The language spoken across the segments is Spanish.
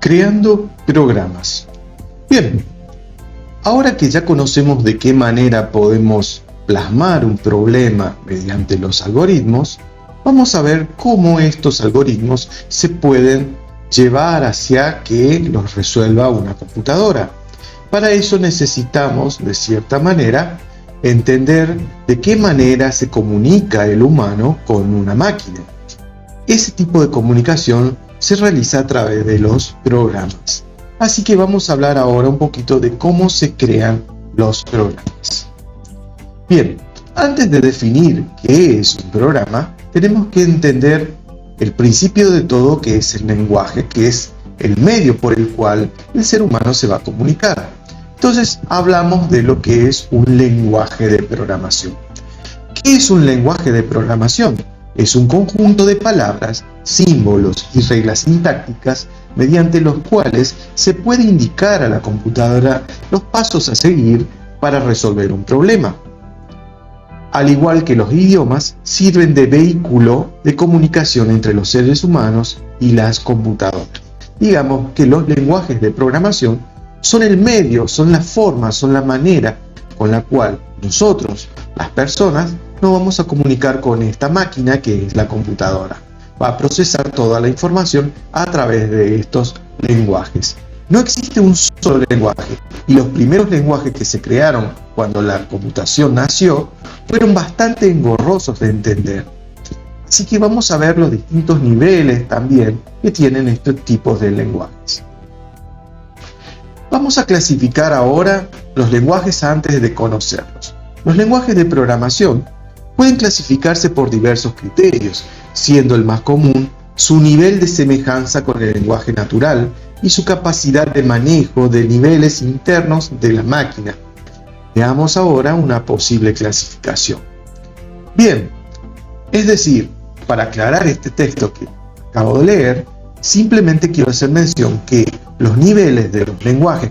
Creando programas. Bien, ahora que ya conocemos de qué manera podemos plasmar un problema mediante los algoritmos, vamos a ver cómo estos algoritmos se pueden llevar hacia que los resuelva una computadora. Para eso necesitamos, de cierta manera, entender de qué manera se comunica el humano con una máquina. Ese tipo de comunicación se realiza a través de los programas. Así que vamos a hablar ahora un poquito de cómo se crean los programas. Bien, antes de definir qué es un programa, tenemos que entender el principio de todo, que es el lenguaje, que es el medio por el cual el ser humano se va a comunicar. Entonces hablamos de lo que es un lenguaje de programación. ¿Qué es un lenguaje de programación? Es un conjunto de palabras, símbolos y reglas sintácticas mediante los cuales se puede indicar a la computadora los pasos a seguir para resolver un problema. Al igual que los idiomas, sirven de vehículo de comunicación entre los seres humanos y las computadoras. Digamos que los lenguajes de programación son el medio, son la forma, son la manera con la cual nosotros, las personas, nos vamos a comunicar con esta máquina que es la computadora. Va a procesar toda la información a través de estos lenguajes. No existe un solo lenguaje, y los primeros lenguajes que se crearon cuando la computación nació fueron bastante engorrosos de entender. Así que vamos a ver los distintos niveles también que tienen estos tipos de lenguajes. Vamos a clasificar ahora los lenguajes antes de conocerlos. Los lenguajes de programación pueden clasificarse por diversos criterios, siendo el más común su nivel de semejanza con el lenguaje natural y su capacidad de manejo de niveles internos de la máquina. Veamos ahora una posible clasificación. Bien, es decir, para aclarar este texto que acabo de leer, simplemente quiero hacer mención que los niveles de los lenguajes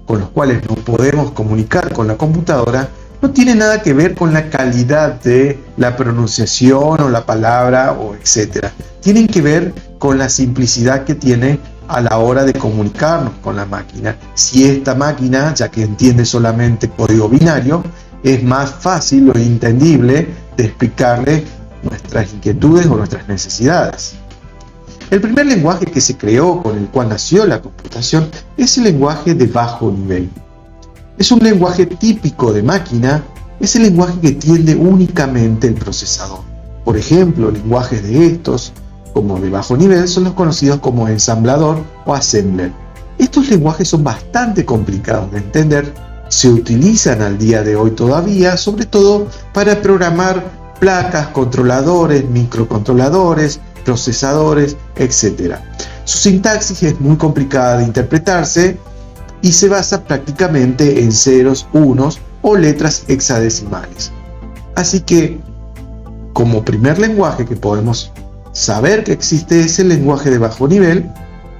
con los cuales nos podemos comunicar con la computadora no tiene nada que ver con la calidad de la pronunciación o la palabra o etcétera. Tienen que ver con la simplicidad que tiene a la hora de comunicarnos con la máquina. Si esta máquina, ya que entiende solamente código binario, es más fácil o entendible de explicarle nuestras inquietudes o nuestras necesidades. El primer lenguaje que se creó, con el cual nació la computación, es el lenguaje de bajo nivel. Es un lenguaje típico de máquina, es el lenguaje que entiende únicamente el procesador. Por ejemplo, lenguajes de estos, como de bajo nivel, son los conocidos como ensamblador o assembler. Estos lenguajes son bastante complicados de entender, se utilizan al día de hoy todavía, sobre todo para programar placas, controladores, microcontroladores, procesadores, etc. Su sintaxis es muy complicada de interpretarse y se basa prácticamente en ceros, unos o letras hexadecimales. Así que, como primer lenguaje que podemos saber que existe, es el lenguaje de bajo nivel,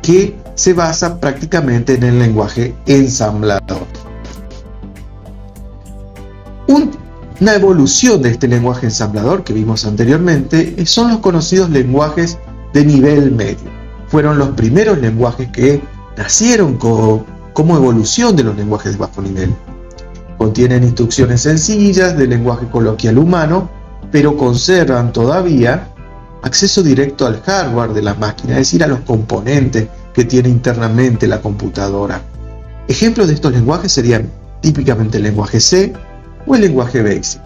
que se basa prácticamente en el lenguaje ensamblador. Una evolución de este lenguaje ensamblador que vimos anteriormente son los conocidos lenguajes de nivel medio. Fueron los primeros lenguajes que nacieron como evolución de los lenguajes de bajo nivel. Contienen instrucciones sencillas de lenguaje coloquial humano, pero conservan todavía acceso directo al hardware de la máquina, es decir, a los componentes que tiene internamente la computadora. Ejemplos de estos lenguajes serían típicamente el lenguaje C o el lenguaje BASIC.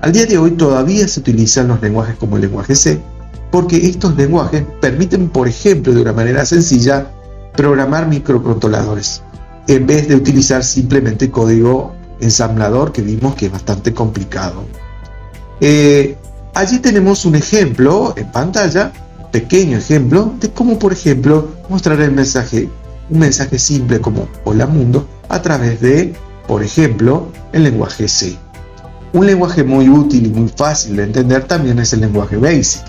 Al día de hoy todavía se utilizan los lenguajes como el lenguaje C, porque estos lenguajes permiten, por ejemplo, de una manera sencilla, programar microcontroladores, en vez de utilizar simplemente código ensamblador, que vimos que es bastante complicado. Allí tenemos un ejemplo en pantalla, un pequeño ejemplo, de cómo, por ejemplo, mostrar un mensaje simple como Hola Mundo, a través de, por ejemplo, el lenguaje C. Un lenguaje muy útil y muy fácil de entender también es el lenguaje BASIC.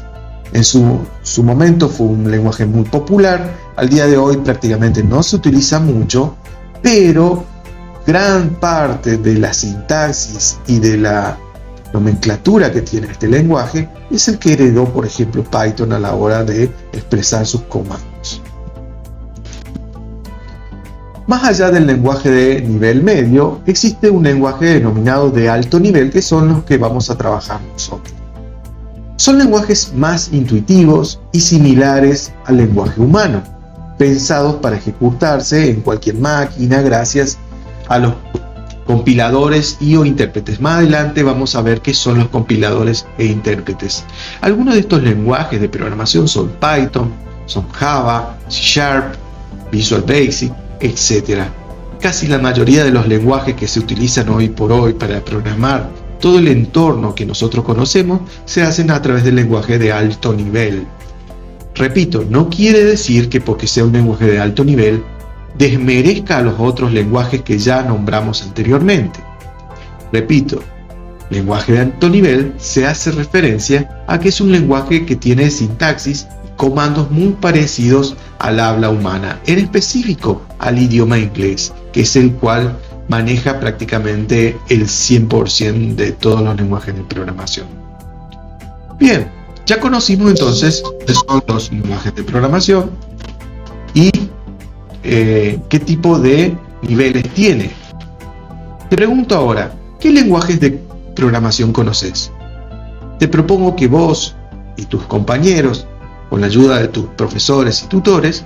En su momento fue un lenguaje muy popular, al día de hoy prácticamente no se utiliza mucho, pero gran parte de la sintaxis y de la nomenclatura que tiene este lenguaje es el que heredó, por ejemplo, Python a la hora de expresar sus comandos. Más allá del lenguaje de nivel medio, existe un lenguaje denominado de alto nivel, que son los que vamos a trabajar nosotros. Son lenguajes más intuitivos y similares al lenguaje humano, pensados para ejecutarse en cualquier máquina gracias a los compiladores y o intérpretes. Más adelante vamos a ver qué son los compiladores e intérpretes. Algunos de estos lenguajes de programación son Python, son Java, C#, Visual Basic, etc. Casi la mayoría de los lenguajes que se utilizan hoy por hoy para programar todo el entorno que nosotros conocemos se hacen a través del lenguaje de alto nivel. Repito, no quiere decir que porque sea un lenguaje de alto nivel desmerezca a los otros lenguajes que ya nombramos anteriormente. Repito, lenguaje de alto nivel se hace referencia a que es un lenguaje que tiene sintaxis y comandos muy parecidos al habla humana, en específico al idioma inglés, que es el cual maneja prácticamente el 100% de todos los lenguajes de programación. Bien, ya conocimos entonces qué son los lenguajes de programación y qué tipo de niveles tiene. Te pregunto ahora, ¿qué lenguajes de programación conoces? Te propongo que vos y tus compañeros, con la ayuda de tus profesores y tutores,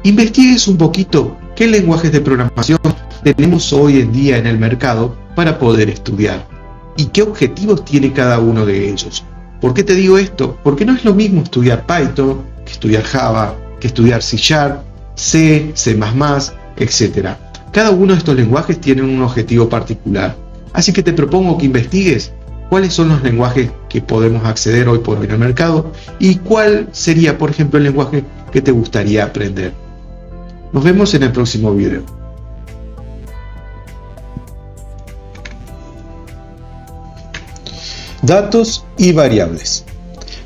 investigues un poquito qué lenguajes de programación tenemos hoy en día en el mercado para poder estudiar y qué objetivos tiene cada uno de ellos. ¿Por qué te digo esto? Porque no es lo mismo estudiar Python que estudiar Java, que estudiar C#, C, C++, etc. Cada uno de estos lenguajes tiene un objetivo particular. Así que te propongo que investigues cuáles son los lenguajes que podemos acceder hoy por hoy en el mercado y cuál sería, por ejemplo, el lenguaje que te gustaría aprender. Nos vemos en el próximo video. Datos y variables.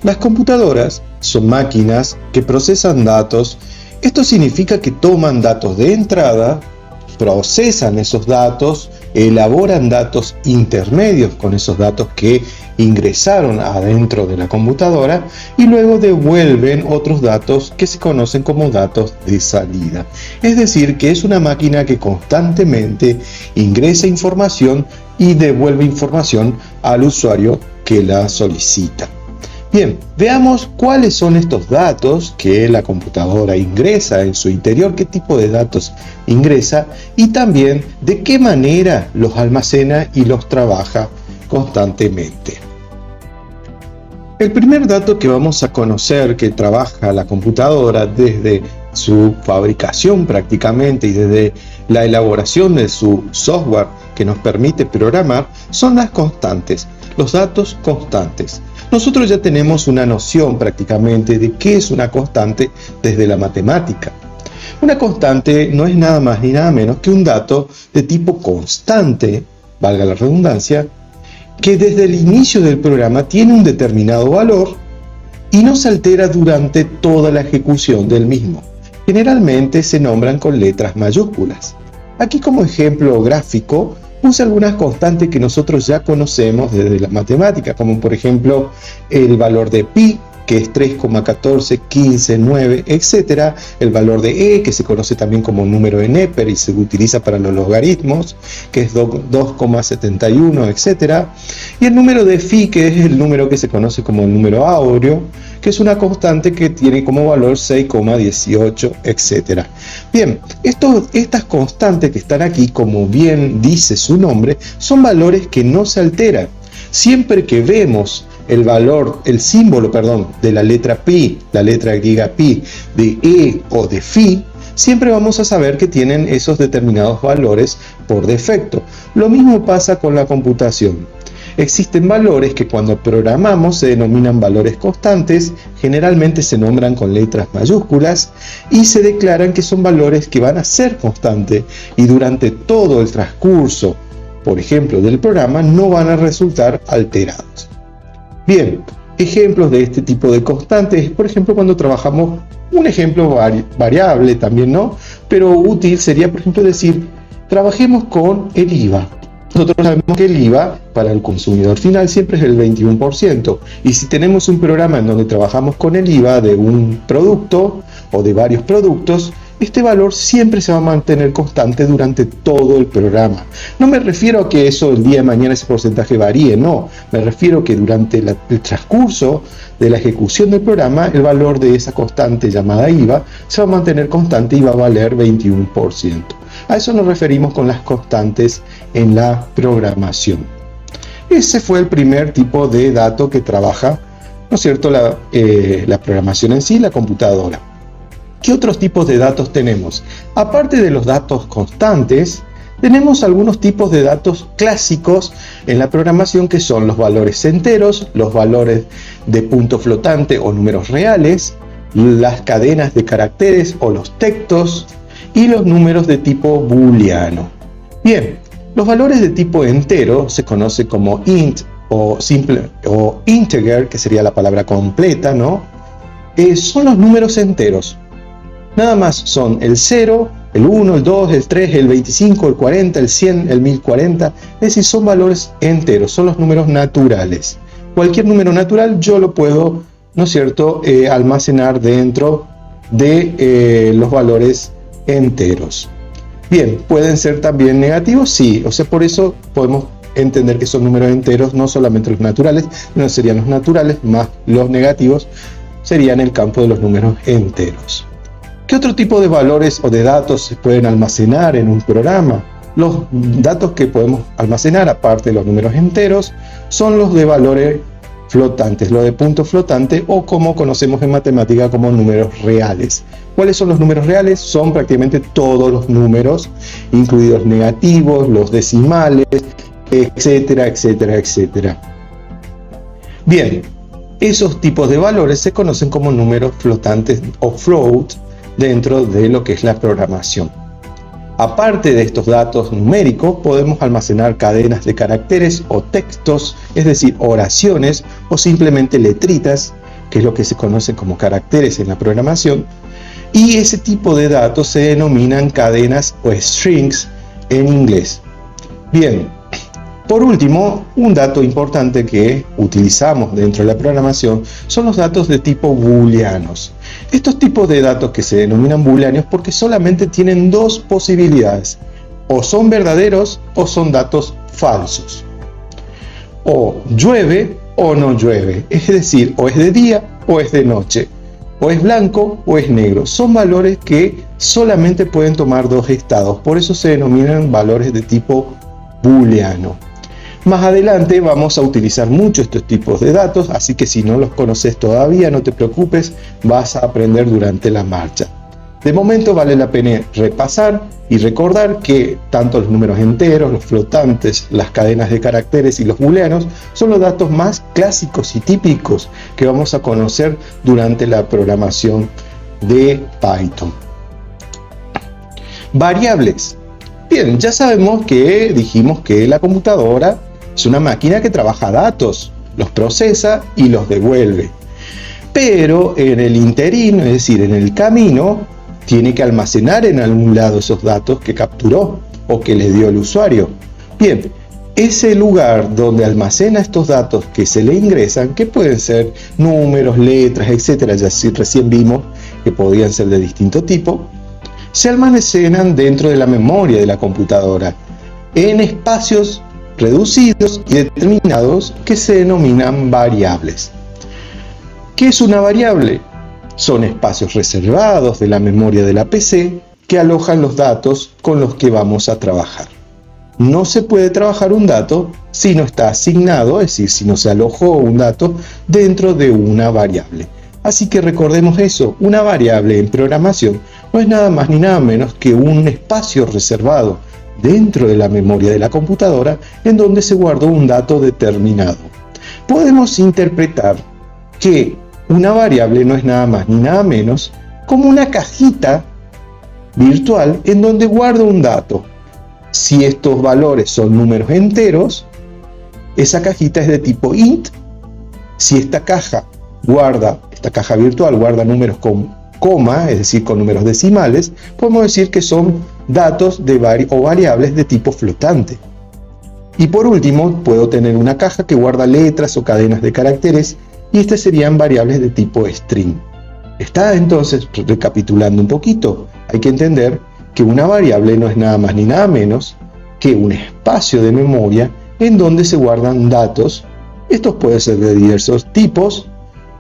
Las computadoras son máquinas que procesan datos. Esto significa que toman datos de entrada, procesan esos datos, elaboran datos intermedios con esos datos que ingresaron adentro de la computadora y luego devuelven otros datos que se conocen como datos de salida. Es decir, que es una máquina que constantemente ingresa información y devuelve información al usuario que la solicita. Bien, veamos cuáles son estos datos que la computadora ingresa en su interior, qué tipo de datos ingresa y también de qué manera los almacena y los trabaja constantemente. El primer dato que vamos a conocer que trabaja la computadora desde su fabricación prácticamente y desde la elaboración de su software que nos permite programar son las constantes, los datos constantes. Nosotros ya tenemos una noción prácticamente de qué es una constante desde la matemática. Una constante no es nada más ni nada menos que un dato de tipo constante, valga la redundancia, que desde el inicio del programa tiene un determinado valor y no se altera durante toda la ejecución del mismo. Generalmente se nombran con letras mayúsculas. Aquí como ejemplo gráfico puse algunas constantes que nosotros ya conocemos desde la matemática, como por ejemplo el valor de pi, que es 3,14, 15, 9, etc. El valor de e, que se conoce también como número de Neper y se utiliza para los logaritmos, que es 2,71, etc. Y el número de phi, que es el número que se conoce como el número áureo, que es una constante que tiene como valor 6,18, etc. Bien, estas constantes que están aquí, como bien dice su nombre, son valores que no se alteran. Siempre que vemos el símbolo de la letra pi, la letra griega pi, de e o de phi, siempre vamos a saber que tienen esos determinados valores por defecto. Lo mismo pasa con la computación. Existen valores que cuando programamos se denominan valores constantes, generalmente se nombran con letras mayúsculas y se declaran que son valores que van a ser constantes y durante todo el transcurso, por ejemplo, del programa, no van a resultar alterados. Bien, ejemplos de este tipo de constantes, por ejemplo, cuando trabajamos un ejemplo variable también, ¿no? Pero útil sería, por ejemplo, decir, trabajemos con el IVA. Nosotros sabemos que el IVA para el consumidor final siempre es el 21%. Y si tenemos un programa en donde trabajamos con el IVA de un producto o de varios productos, este valor siempre se va a mantener constante durante todo el programa. No me refiero a que eso el día de mañana ese porcentaje varíe, no. Me refiero a que durante el transcurso de la ejecución del programa, el valor de esa constante llamada IVA se va a mantener constante y va a valer 21%. A eso nos referimos con las constantes en la programación. Ese fue el primer tipo de dato que trabaja, ¿no es cierto?, la programación en sí, la computadora. ¿Qué otros tipos de datos tenemos? Aparte de los datos constantes, tenemos algunos tipos de datos clásicos en la programación que son los valores enteros, los valores de punto flotante o números reales, las cadenas de caracteres o los textos y los números de tipo booleano. Bien, los valores de tipo entero se conoce como int o simple o integer, que sería la palabra completa, ¿no? Son los números enteros. Nada más son el 0, el 1, el 2, el 3, el 25, el 40, el 100, el 1040. Es decir, son valores enteros, son los números naturales. Cualquier número natural yo lo puedo, ¿no es cierto?, almacenar dentro de los valores enteros. Bien, ¿pueden ser también negativos? Sí, o sea, por eso podemos entender que son números enteros, no solamente los naturales, no serían los naturales más los negativos, serían el campo de los números enteros. ¿Qué otro tipo de valores o de datos se pueden almacenar en un programa? Los datos que podemos almacenar, aparte de los números enteros, son los de valores flotantes, los de punto flotante o como conocemos en matemática como números reales. ¿Cuáles son los números reales? Son prácticamente todos los números, incluidos negativos, los decimales, etcétera, etcétera, etcétera. Bien, esos tipos de valores se conocen como números flotantes o float dentro de lo que es la programación. Aparte de estos datos numéricos, podemos almacenar cadenas de caracteres o textos, es decir, oraciones o simplemente letritas, que es lo que se conoce como caracteres en la programación, y ese tipo de datos se denominan cadenas o strings en inglés. Bien, por último, un dato importante que utilizamos dentro de la programación son los datos de tipo booleanos. Estos tipos de datos que se denominan booleanos porque solamente tienen dos posibilidades: o son verdaderos o son datos falsos. O llueve o no llueve, es decir, o es de día o es de noche, o es blanco o es negro. Son valores que solamente pueden tomar dos estados, por eso se denominan valores de tipo booleano. Más adelante vamos a utilizar mucho estos tipos de datos, así que si no los conoces todavía, no te preocupes, vas a aprender durante la marcha. De momento vale la pena repasar y recordar que tanto los números enteros, los flotantes, las cadenas de caracteres y los booleanos son los datos más clásicos y típicos que vamos a conocer durante la programación de Python. Variables. Bien, ya sabemos que dijimos que la computadora es una máquina que trabaja datos, los procesa y los devuelve. Pero en el interín, es decir, en el camino, tiene que almacenar en algún lado esos datos que capturó o que le dio el usuario. Bien, ese lugar donde almacena estos datos que se le ingresan, que pueden ser números, letras, etcétera, ya recién vimos que podían ser de distinto tipo, se almacenan dentro de la memoria de la computadora en espacios reducidos y determinados que se denominan variables. ¿Qué es una variable? Son espacios reservados de la memoria de la PC que alojan los datos con los que vamos a trabajar. No se puede trabajar un dato si no está asignado, es decir, si no se alojó un dato dentro de una variable. Así que recordemos eso, una variable en programación no es nada más ni nada menos que un espacio reservado dentro de la memoria de la computadora en donde se guardó un dato determinado. Podemos interpretar que una variable no es nada más ni nada menos como una cajita virtual en donde guardo un dato. Si estos valores son números enteros, esa cajita es de tipo int. Si esta caja virtual guarda números con coma, es decir, con números decimales, podemos decir que son datos o variables de tipo flotante. Y por último, puedo tener una caja que guarda letras o cadenas de caracteres, y estas serían variables de tipo string. Está entonces, recapitulando un poquito, Hay que entender que una variable no es nada más ni nada menos que un espacio de memoria en donde se guardan datos. Estos pueden ser de diversos tipos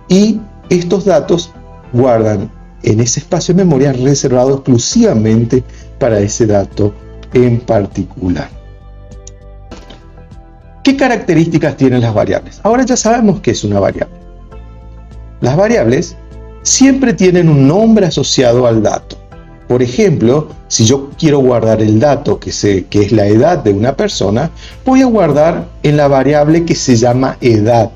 y estos datos guardan en ese espacio de memoria reservado exclusivamente para ese dato en particular. ¿Qué características tienen las variables? Ahora ya sabemos qué es una variable. Las variables siempre tienen un nombre asociado al dato. Por ejemplo, si yo quiero guardar el dato que es la edad de una persona, voy a guardar en la variable que se llama edad.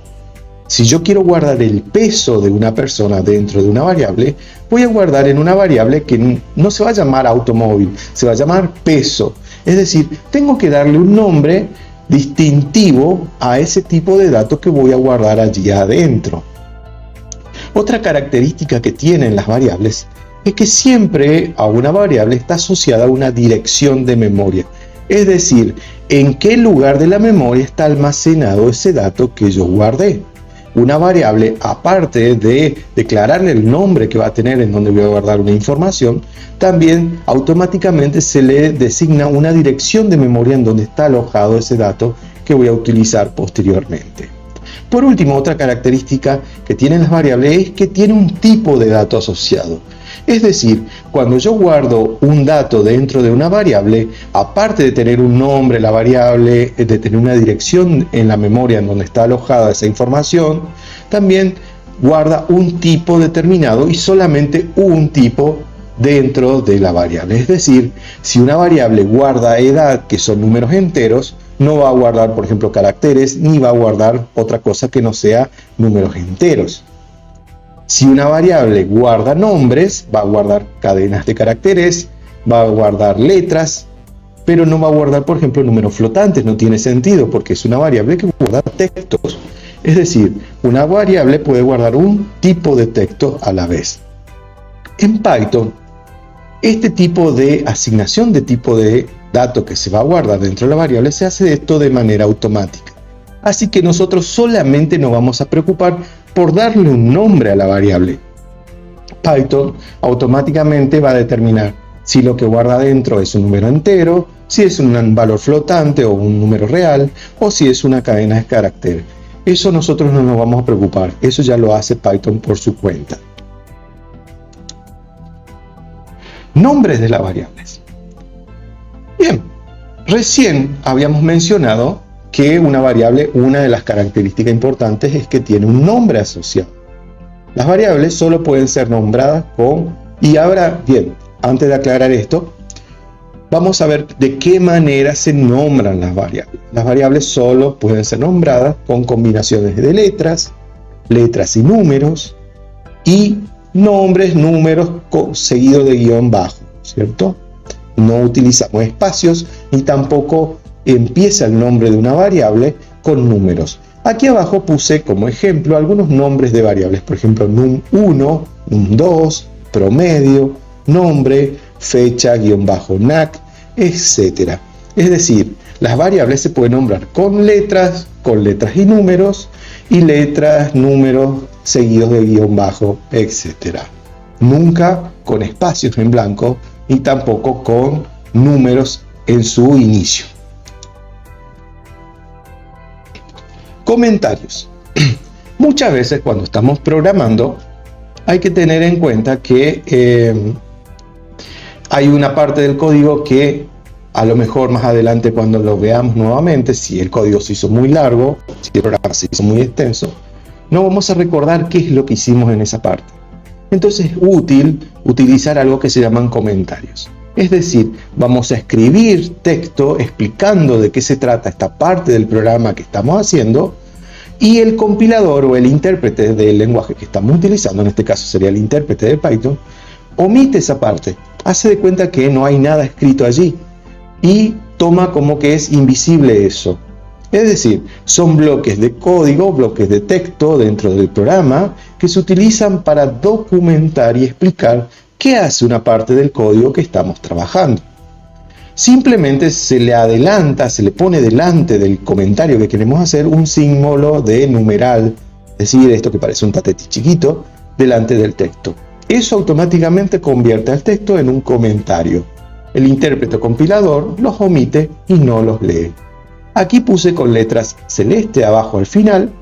Si yo quiero guardar el peso de una persona dentro de una variable, voy a guardar en una variable que no se va a llamar automóvil, se va a llamar peso. Es decir, tengo que darle un nombre distintivo a ese tipo de datos que voy a guardar allí adentro. Otra característica que tienen las variables es que siempre a una variable está asociada a una dirección de memoria. Es decir, en qué lugar de la memoria está almacenado ese dato que yo guardé. Una variable, aparte de declararle el nombre que va a tener en donde voy a guardar una información, también automáticamente se le designa una dirección de memoria en donde está alojado ese dato que voy a utilizar posteriormente. Por último, otra característica que tienen las variables es que tiene un tipo de dato asociado. Es decir, cuando yo guardo un dato dentro de una variable, aparte de tener un nombre, la variable, de tener una dirección en la memoria en donde está alojada esa información, también guarda un tipo determinado y solamente un tipo dentro de la variable. Es decir, si una variable guarda edad, que son números enteros, no va a guardar, por ejemplo, caracteres, ni va a guardar otra cosa que no sea números enteros. Si una variable guarda nombres, va a guardar cadenas de caracteres, va a guardar letras, pero no va a guardar, por ejemplo, números flotantes. No tiene sentido porque es una variable que guarda textos. Es decir, una variable puede guardar un tipo de texto a la vez. En Python, este tipo de asignación de tipo de dato que se va a guardar dentro de la variable se hace esto de manera automática. Así que nosotros solamente nos vamos a preocupar por darle un nombre a la variable. Python automáticamente va a determinar si lo que guarda dentro es un número entero, si es un valor flotante o un número real, o si es una cadena de caracteres. Eso nosotros no nos vamos a preocupar, eso ya lo hace Python por su cuenta. Nombres de las variables. Bien, recién habíamos mencionado que una variable, una de las características importantes es que tiene un nombre asociado. Las variables solo pueden ser nombradas con... Y ahora, bien, antes de aclarar esto, vamos a ver de qué manera se nombran las variables. Las variables solo pueden ser nombradas con combinaciones de letras, letras y números, y nombres, números seguidos de guión bajo, ¿cierto? No utilizamos espacios ni tampoco empieza el nombre de una variable con números. Aquí abajo puse como ejemplo algunos nombres de variables, por ejemplo num1, num2, promedio, nombre, fecha, guión bajo NAC, etc. Es decir, las variables se pueden nombrar con letras y números, y letras, números seguidos de guión bajo, etc. Nunca con espacios en blanco ni tampoco con números en su inicio. Comentarios. Muchas veces cuando estamos programando hay que tener en cuenta que hay una parte del código que a lo mejor más adelante cuando lo veamos nuevamente, si el código se hizo muy largo, si el programa se hizo muy extenso, no vamos a recordar qué es lo que hicimos en esa parte. Entonces es útil utilizar algo que se llaman comentarios. Es decir, vamos a escribir texto explicando de qué se trata esta parte del programa que estamos haciendo, y el compilador o el intérprete del lenguaje que estamos utilizando, en este caso sería el intérprete de Python, omite esa parte, hace de cuenta que no hay nada escrito allí y toma como que es invisible eso. Es decir, son bloques de código, bloques de texto dentro del programa que se utilizan para documentar y explicar qué hace una parte del código que estamos trabajando. Simplemente se le adelanta, se le pone delante del comentario que queremos hacer un símbolo de numeral, es decir, esto que parece un tatete chiquito, delante del texto. Eso automáticamente convierte al texto en un comentario. El intérprete o compilador los omite y no los lee. Aquí puse con letras celeste abajo al final.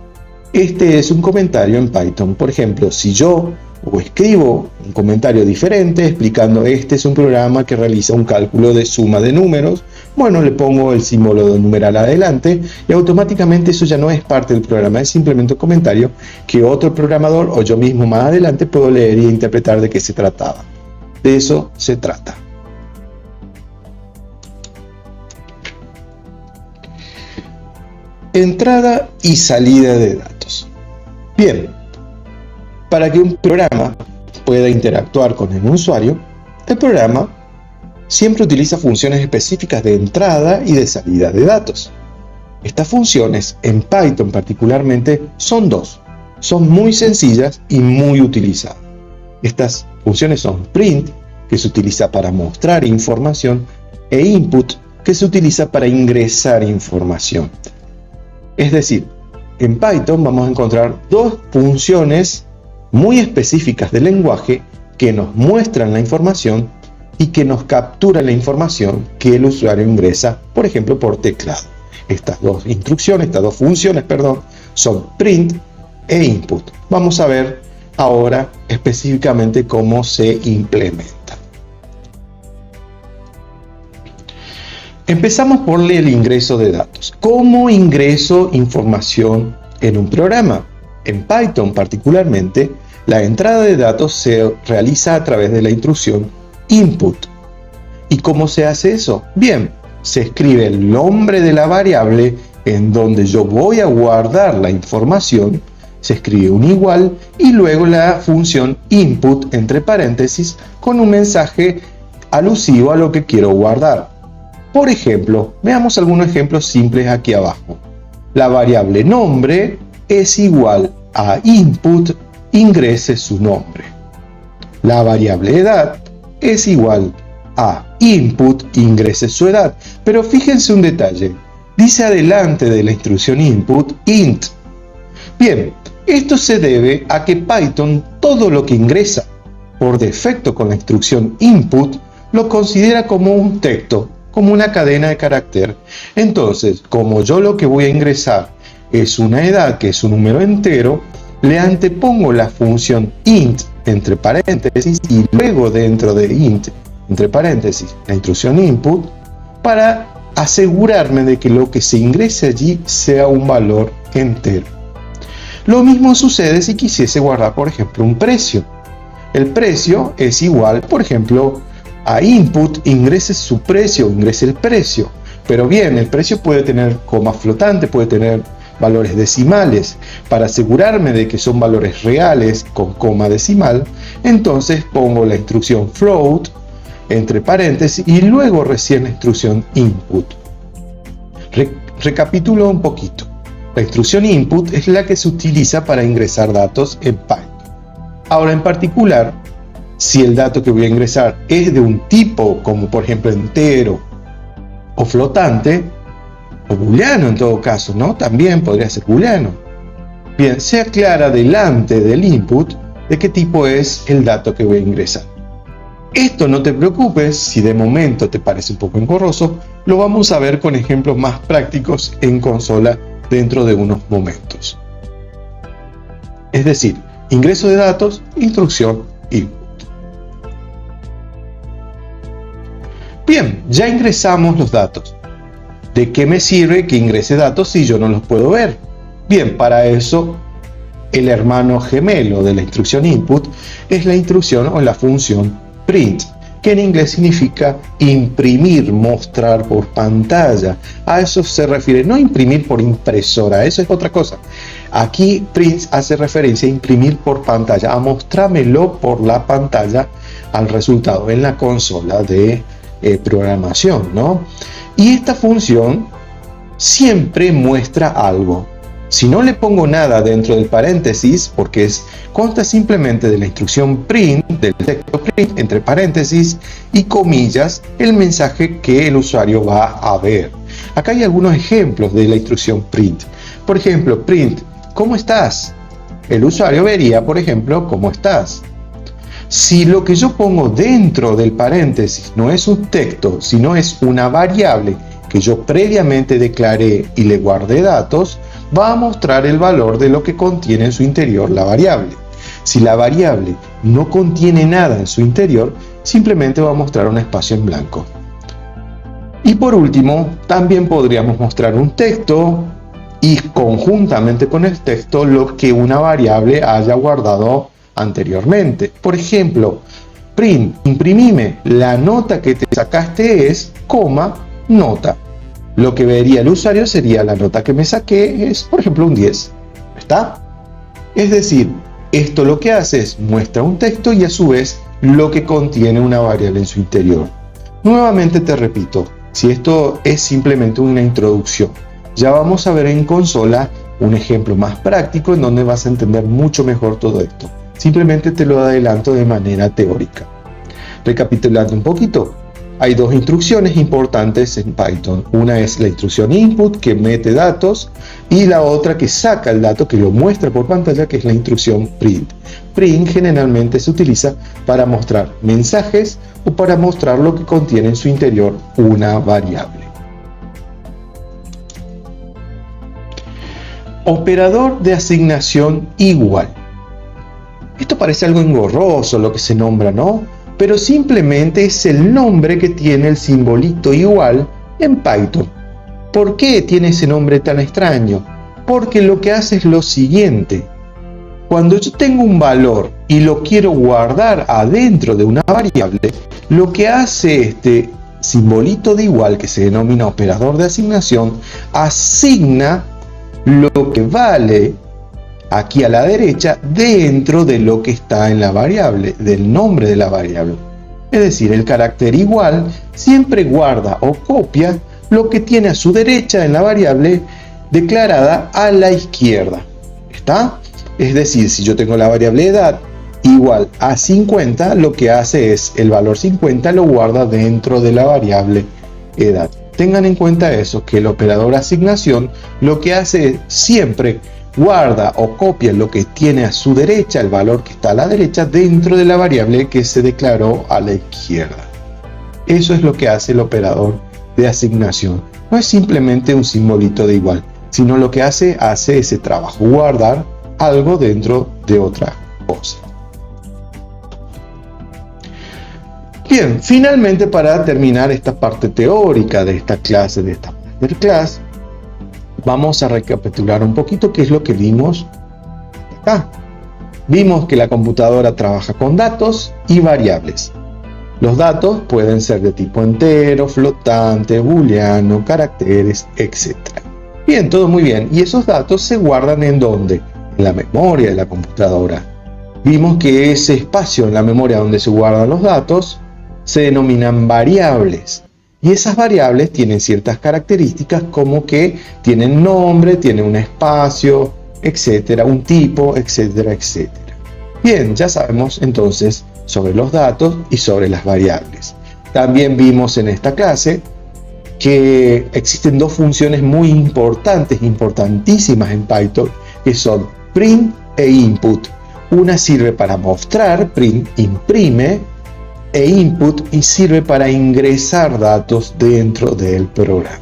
Este es un comentario en Python. Por ejemplo, si yo escribo un comentario diferente explicando este es un programa que realiza un cálculo de suma de números, bueno, le pongo el símbolo de numeral adelante y automáticamente eso ya no es parte del programa, es simplemente un comentario que otro programador o yo mismo más adelante puedo leer e interpretar de qué se trataba. De eso se trata. Entrada y salida de datos. Bien, para que un programa pueda interactuar con el usuario, el programa siempre utiliza funciones específicas de entrada y de salida de datos. Estas funciones, en Python particularmente, son dos. Son muy sencillas y muy utilizadas. Estas funciones son print, que se utiliza para mostrar información, e input, que se utiliza para ingresar información. Es decir, en Python vamos a encontrar dos funciones muy específicas del lenguaje que nos muestran la información y que nos capturan la información que el usuario ingresa, por ejemplo, por teclado. Estas dos funciones, son print e input. Vamos a ver ahora específicamente cómo se implementa. Empezamos por el ingreso de datos. ¿Cómo ingreso información en un programa? En Python particularmente, la entrada de datos se realiza a través de la instrucción input. ¿Y cómo se hace eso? Bien, se escribe el nombre de la variable en donde yo voy a guardar la información, se escribe un igual y luego la función input entre paréntesis con un mensaje alusivo a lo que quiero guardar. Por ejemplo, veamos algunos ejemplos simples aquí abajo. La variable nombre es igual a input ingrese su nombre. La variable edad es igual a input ingrese su edad. Pero fíjense un detalle. Dice adelante de la instrucción input int. Bien, esto se debe a que Python todo lo que ingresa por defecto con la instrucción input lo considera como un texto, como una cadena de carácter. Entonces, como yo lo que voy a ingresar es una edad que es un número entero, le antepongo la función int entre paréntesis y luego dentro de int entre paréntesis la instrucción input para asegurarme de que lo que se ingrese allí sea un valor entero. Lo mismo sucede si quisiese guardar, por ejemplo, un precio. El precio es igual, por ejemplo, a input ingrese su precio, ingrese el precio. Pero bien, el precio puede tener coma flotante, puede tener valores decimales. Para asegurarme de que son valores reales con coma decimal, entonces pongo la instrucción float entre paréntesis y luego recién la instrucción input. Recapitulo un poquito. La instrucción input es la que se utiliza para ingresar datos en Python. Ahora, en particular, si el dato que voy a ingresar es de un tipo, como por ejemplo entero o flotante, o booleano en todo caso, ¿no? También podría ser booleano. Bien, se aclara delante del input de qué tipo es el dato que voy a ingresar. Esto no te preocupes, si de momento te parece un poco engorroso, lo vamos a ver con ejemplos más prácticos en consola dentro de unos momentos. Es decir, ingreso de datos, instrucción, input. Bien, ya ingresamos los datos. ¿De qué me sirve que ingrese datos si yo no los puedo ver? Bien, para eso el hermano gemelo de la instrucción input es la instrucción o la función print, que en inglés significa imprimir, mostrar por pantalla. A eso se refiere, no imprimir por impresora, eso es otra cosa. Aquí print hace referencia a imprimir por pantalla, a mostrármelo por la pantalla al resultado en la consola de programación, ¿no? Y esta función siempre muestra algo. Si no le pongo nada dentro del paréntesis, porque consta simplemente de la instrucción print, del texto print, entre paréntesis y comillas, el mensaje que el usuario va a ver. Acá hay algunos ejemplos de la instrucción print. Por ejemplo, print, ¿cómo estás? El usuario vería, por ejemplo, ¿cómo estás? Si lo que yo pongo dentro del paréntesis no es un texto, sino es una variable que yo previamente declaré y le guardé datos, va a mostrar el valor de lo que contiene en su interior la variable. Si la variable no contiene nada en su interior, simplemente va a mostrar un espacio en blanco. Y por último, también podríamos mostrar un texto y conjuntamente con el texto lo que una variable haya guardado anteriormente. Por ejemplo, print, imprimime, la nota que te sacaste es, nota. Lo que vería el usuario sería la nota que me saqué es, por ejemplo, un 10. ¿Está? Es decir, esto lo que hace es muestra un texto y a su vez lo que contiene una variable en su interior. Nuevamente te repito, si esto es simplemente una introducción, ya vamos a ver en consola un ejemplo más práctico en donde vas a entender mucho mejor todo esto. Simplemente te lo adelanto de manera teórica. Recapitulando un poquito, hay dos instrucciones importantes en Python. Una es la instrucción input, que mete datos, y la otra que saca el dato, que lo muestra por pantalla, que es la instrucción print. Print generalmente se utiliza para mostrar mensajes o para mostrar lo que contiene en su interior una variable. Operador de asignación igual. Esto parece algo engorroso lo que se nombra, ¿no? Pero simplemente es el nombre que tiene el simbolito igual en Python. ¿Por qué tiene ese nombre tan extraño? Porque lo que hace es lo siguiente. Cuando yo tengo un valor y lo quiero guardar adentro de una variable, lo que hace este simbolito de igual, que se denomina operador de asignación, asigna lo que vale aquí a la derecha dentro de lo que está en la variable, del nombre de la variable. Es decir, el carácter igual siempre guarda o copia lo que tiene a su derecha en la variable declarada a la izquierda. ¿Está? Es decir, si yo tengo la variable edad igual a 50, lo que hace es el valor 50 lo guarda dentro de la variable edad. Tengan en cuenta eso, que el operador asignación lo que hace es siempre guarda o copia lo que tiene a su derecha, el valor que está a la derecha, dentro de la variable que se declaró a la izquierda. Eso es lo que hace el operador de asignación. No es simplemente un simbolito de igual, sino lo que hace ese trabajo, guardar algo dentro de otra cosa. Bien, finalmente, para terminar esta parte teórica de esta clase, de esta masterclass, vamos a recapitular un poquito qué es lo que vimos acá. Vimos que la computadora trabaja con datos y variables. Los datos pueden ser de tipo entero, flotante, booleano, caracteres, etc. Bien, todo muy bien. ¿Y esos datos se guardan en dónde? En la memoria de la computadora. Vimos que ese espacio en la memoria donde se guardan los datos se denominan variables. Y esas variables tienen ciertas características como que tienen nombre, tienen un espacio, etcétera, un tipo, etcétera, etcétera. Bien, ya sabemos entonces sobre los datos y sobre las variables. También vimos en esta clase que existen dos funciones muy importantes, importantísimas en Python, que son print e input. Una sirve para mostrar, print imprime, e input y sirve para ingresar datos dentro del programa.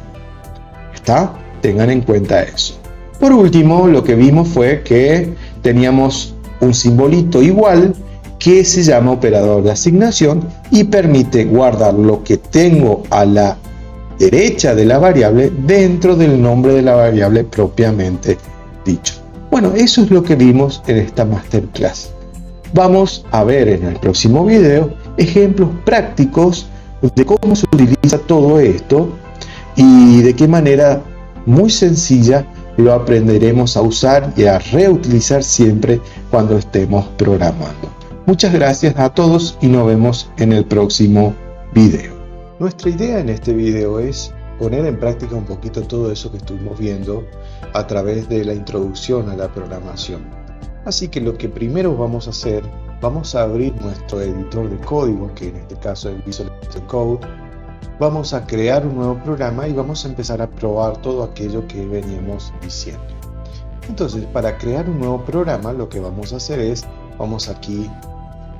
¿Está? Tengan en cuenta eso. Por último, lo que vimos fue que teníamos un simbolito igual que se llama operador de asignación y permite guardar lo que tengo a la derecha de la variable dentro del nombre de la variable propiamente dicho. Bueno, eso es lo que vimos en esta masterclass. Vamos a ver en el próximo video ejemplos prácticos de cómo se utiliza todo esto y de qué manera muy sencilla lo aprenderemos a usar y a reutilizar siempre cuando estemos programando. Muchas gracias a todos y nos vemos en el próximo video. Nuestra idea en este video es poner en práctica un poquito todo eso que estuvimos viendo a través de la introducción a la programación. Así que lo que primero vamos a hacer, vamos a abrir nuestro editor de código, que en este caso es Visual Studio Code. Vamos a crear un nuevo programa y vamos a empezar a probar todo aquello que veníamos diciendo. Entonces, para crear un nuevo programa, lo que vamos a hacer es, vamos aquí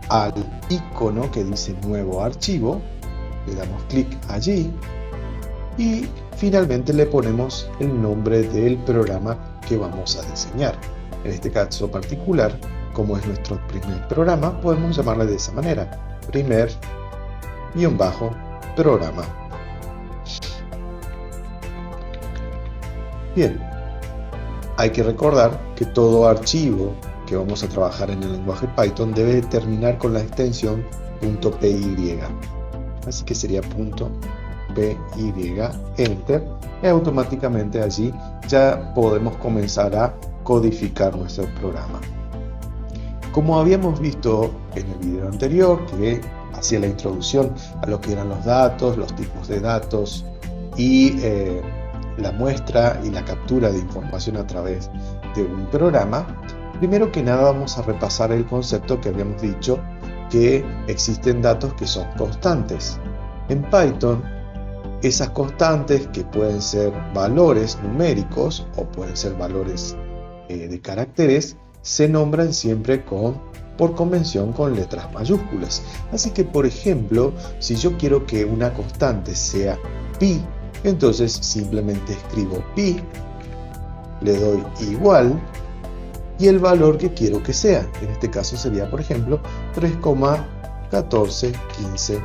al icono que dice nuevo archivo, le damos clic allí y finalmente le ponemos el nombre del programa que vamos a diseñar. En este caso particular, como es nuestro primer programa, podemos llamarle de esa manera: primer-programa. Bien, hay que recordar que todo archivo que vamos a trabajar en el lenguaje Python debe terminar con la extensión .py. Así que sería .py, enter, y automáticamente allí ya podemos comenzar a codificar nuestro programa. Como habíamos visto en el video anterior, que hacía la introducción a lo que eran los datos, los tipos de datos y la muestra y la captura de información a través de un programa, primero que nada vamos a repasar el concepto que habíamos dicho, que existen datos que son constantes. En Python, esas constantes, que pueden ser valores numéricos o pueden ser valores de caracteres, se nombran siempre por convención con letras mayúsculas. Así que, por ejemplo, si yo quiero que una constante sea pi, entonces simplemente escribo pi, le doy igual y el valor que quiero que sea. En este caso sería, por ejemplo, 3,14159,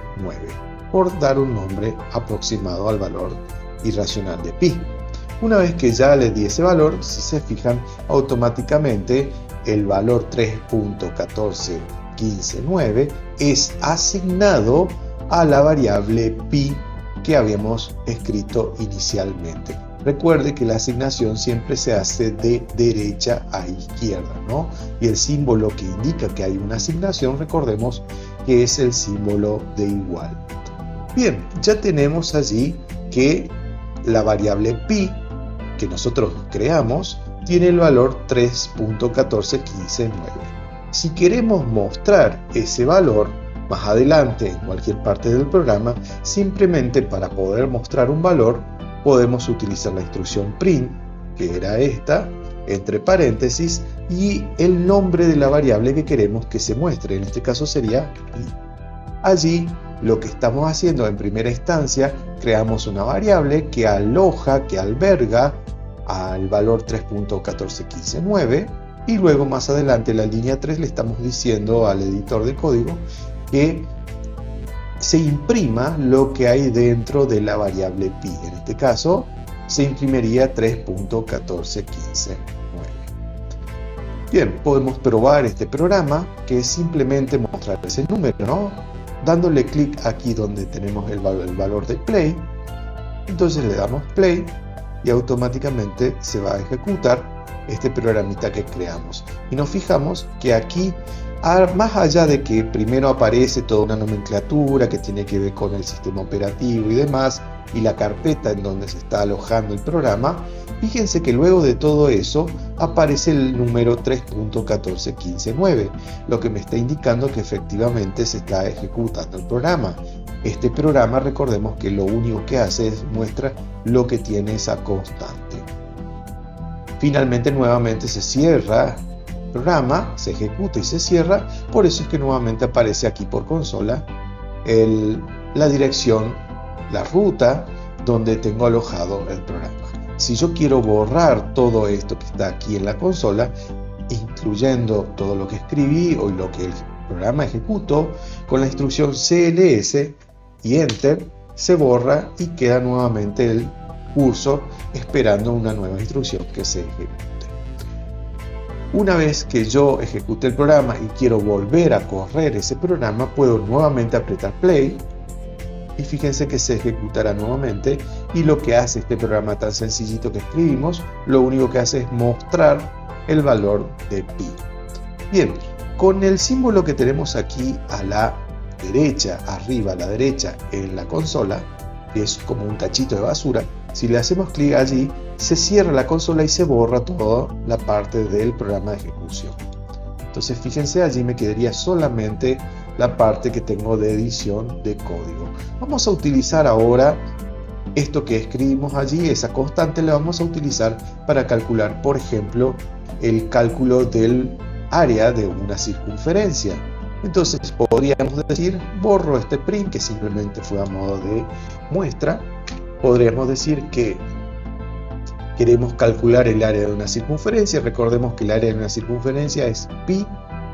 por dar un nombre aproximado al valor irracional de pi. Una vez que ya le di ese valor, si se fijan, automáticamente el valor 3,14159 es asignado a la variable pi que habíamos escrito inicialmente. Recuerde que la asignación siempre se hace de derecha a izquierda, ¿no? Y el símbolo que indica que hay una asignación, recordemos que es el símbolo de igual. Bien, ya tenemos allí que la variable pi que nosotros creamos tiene el valor 3,14159. Si queremos mostrar ese valor más adelante en cualquier parte del programa, simplemente para poder mostrar un valor podemos utilizar la instrucción print, que era esta, entre paréntesis, y el nombre de la variable que queremos que se muestre. En este caso sería pi. Allí lo que estamos haciendo en primera instancia, creamos una variable que aloja, que alberga al valor 3,14159, y luego más adelante en la línea 3 le estamos diciendo al editor de código que se imprima lo que hay dentro de la variable pi. En este caso se imprimiría 3,14159. Bien, podemos probar este programa, que es simplemente mostrar ese número, ¿no? Dándole clic aquí donde tenemos el valor de play. Entonces le damos play y automáticamente se va a ejecutar este programita que creamos. Y nos fijamos que aquí, más allá de que primero aparece toda una nomenclatura que tiene que ver con el sistema operativo y demás, y la carpeta en donde se está alojando el programa, fíjense que luego de todo eso aparece el número 3,14159, lo que me está indicando que efectivamente se está ejecutando el programa. Este programa, recordemos que lo único que hace es muestra lo que tiene esa constante. Finalmente, nuevamente se cierra el programa, se ejecuta y se cierra. Por eso es que nuevamente aparece aquí por consola la dirección, la ruta donde tengo alojado el programa. Si yo quiero borrar todo esto que está aquí en la consola, incluyendo todo lo que escribí o lo que el programa ejecutó, con la instrucción CLS y Enter se borra y queda nuevamente el cursor esperando una nueva instrucción que se ejecute. Una vez que yo ejecute el programa y quiero volver a correr ese programa, puedo nuevamente apretar play y fíjense que se ejecutará nuevamente, y lo que hace este programa tan sencillito que escribimos, lo único que hace es mostrar el valor de pi. Bien, con el símbolo que tenemos aquí a la derecha, arriba a la derecha en la consola, que es como un tachito de basura, si le hacemos clic allí, se cierra la consola y se borra toda la parte del programa de ejecución. Entonces fíjense, allí me quedaría solamente la parte que tengo de edición de código. Vamos a utilizar ahora esto que escribimos allí, esa constante la vamos a utilizar para calcular, por ejemplo, el cálculo del área de una circunferencia. Entonces podríamos decir, borro este print que simplemente fue a modo de muestra. Podríamos decir que queremos calcular el área de una circunferencia. Recordemos que el área de una circunferencia es pi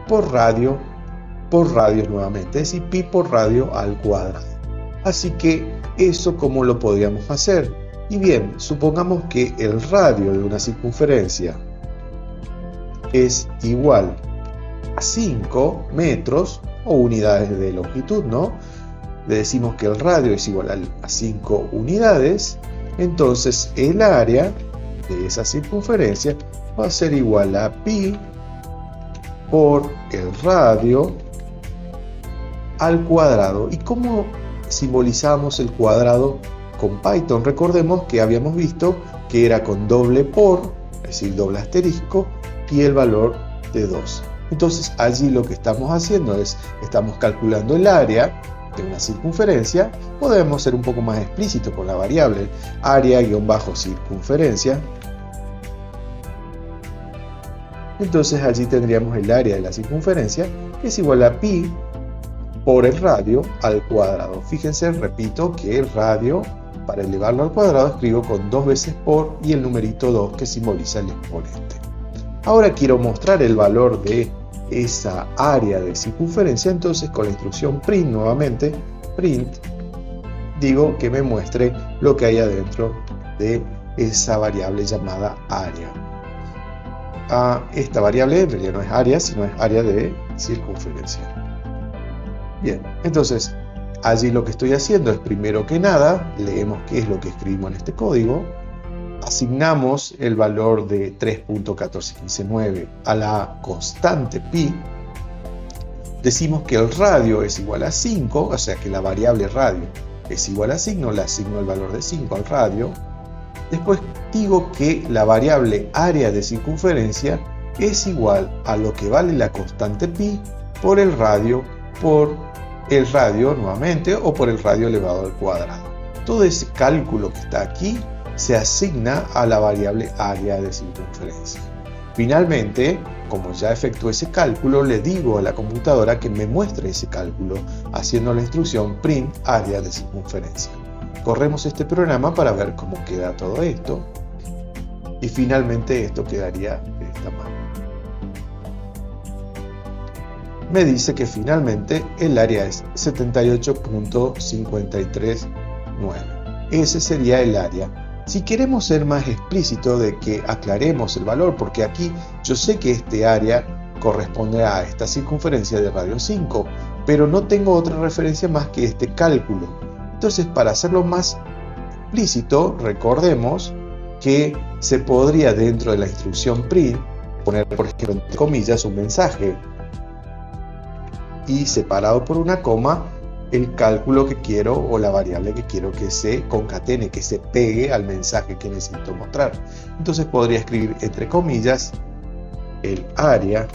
por radio nuevamente, es decir, pi por radio al cuadrado. Así que eso, ¿cómo lo podríamos hacer? Y bien, supongamos que el radio de una circunferencia es igual a 5 metros o unidades de longitud, ¿no? Le decimos que el radio es igual a 5 unidades, entonces el área de esa circunferencia va a ser igual a pi por el radio al cuadrado. ¿Y cómo simbolizamos el cuadrado con Python? Recordemos que habíamos visto que era con doble por, es decir, doble asterisco, y el valor de 2. Entonces allí lo que estamos haciendo es, estamos calculando el área de una circunferencia. Podemos ser un poco más explícito con la variable área-circunferencia. Entonces allí tendríamos el área de la circunferencia, que es igual a pi por el radio al cuadrado. Fíjense, repito que el radio, para elevarlo al cuadrado, escribo con 2 veces por y el numerito 2 que simboliza el exponente. Ahora quiero mostrar el valor de esa área de circunferencia, entonces con la instrucción print nuevamente, print, digo que me muestre lo que hay adentro de esa variable llamada área. Esta variable en realidad no es área, sino es área de circunferencia. Bien, entonces allí lo que estoy haciendo es, primero que nada, leemos qué es lo que escribimos en este código, asignamos el valor de 3.14159 a la constante pi, decimos que el radio es igual a 5, o sea que la variable radio es igual a 5, le asigno el valor de 5 al radio. Después digo que la variable área de circunferencia es igual a lo que vale la constante pi por el radio nuevamente, o por el radio elevado al cuadrado. Todo ese cálculo que está aquí se asigna a la variable área de circunferencia. Finalmente, como ya efectué ese cálculo, le digo a la computadora que me muestre ese cálculo haciendo la instrucción print área de circunferencia. Corremos este programa para ver cómo queda todo esto, y finalmente esto quedaría de esta manera. Me dice que finalmente el área es 78.539. Ese sería el área. Si queremos ser más explícito de que aclaremos el valor, porque aquí yo sé que este área corresponde a esta circunferencia de radio 5, pero no tengo otra referencia más que este cálculo. Entonces, para hacerlo más explícito, recordemos que se podría, dentro de la instrucción print, poner, por ejemplo, entre comillas, un mensaje y separado por una coma el cálculo que quiero o la variable que quiero que se concatene, que se pegue al mensaje que necesito mostrar. Entonces podría escribir entre comillas el área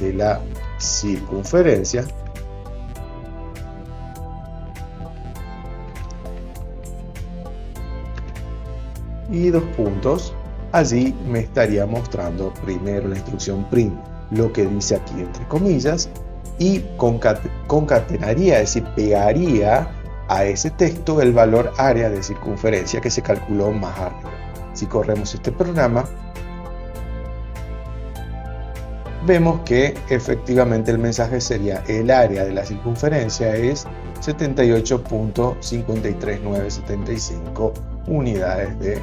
de la circunferencia y dos puntos. Allí me estaría mostrando primero la instrucción print, lo que dice aquí entre comillas, y concatenaría, es decir, pegaría a ese texto el valor área de circunferencia que se calculó más arriba. Si corremos este programa, vemos que efectivamente el mensaje sería: el área de la circunferencia es 78.53975 unidades de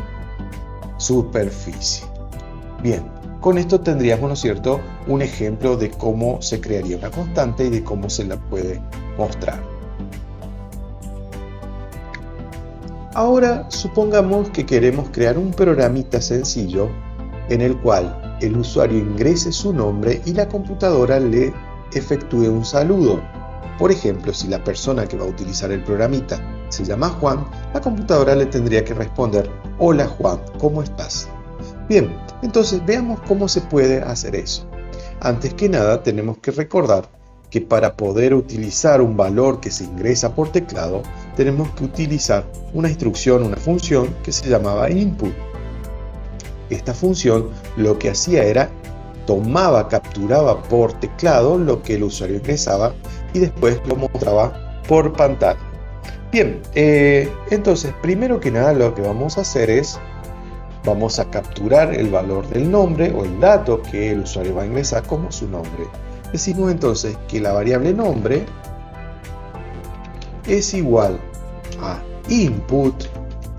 superficie. Bien. Con esto tendríamos, ¿no es cierto?, un ejemplo de cómo se crearía una constante y de cómo se la puede mostrar. Ahora supongamos que queremos crear un programita sencillo en el cual el usuario ingrese su nombre y la computadora le efectúe un saludo. Por ejemplo, si la persona que va a utilizar el programita se llama Juan, la computadora le tendría que responder: hola Juan, ¿cómo estás? Bien, entonces veamos cómo se puede hacer eso. Antes que nada tenemos que recordar que para poder utilizar un valor que se ingresa por teclado, tenemos que utilizar una instrucción, una función que se llamaba input. Esta función lo que hacía era tomaba, capturaba por teclado lo que el usuario ingresaba y después lo mostraba por pantalla. Bien, entonces primero que nada lo que vamos a hacer es, vamos a capturar el valor del nombre o el dato que el usuario va a ingresar como su nombre. Decimos entonces que la variable nombre es igual a input.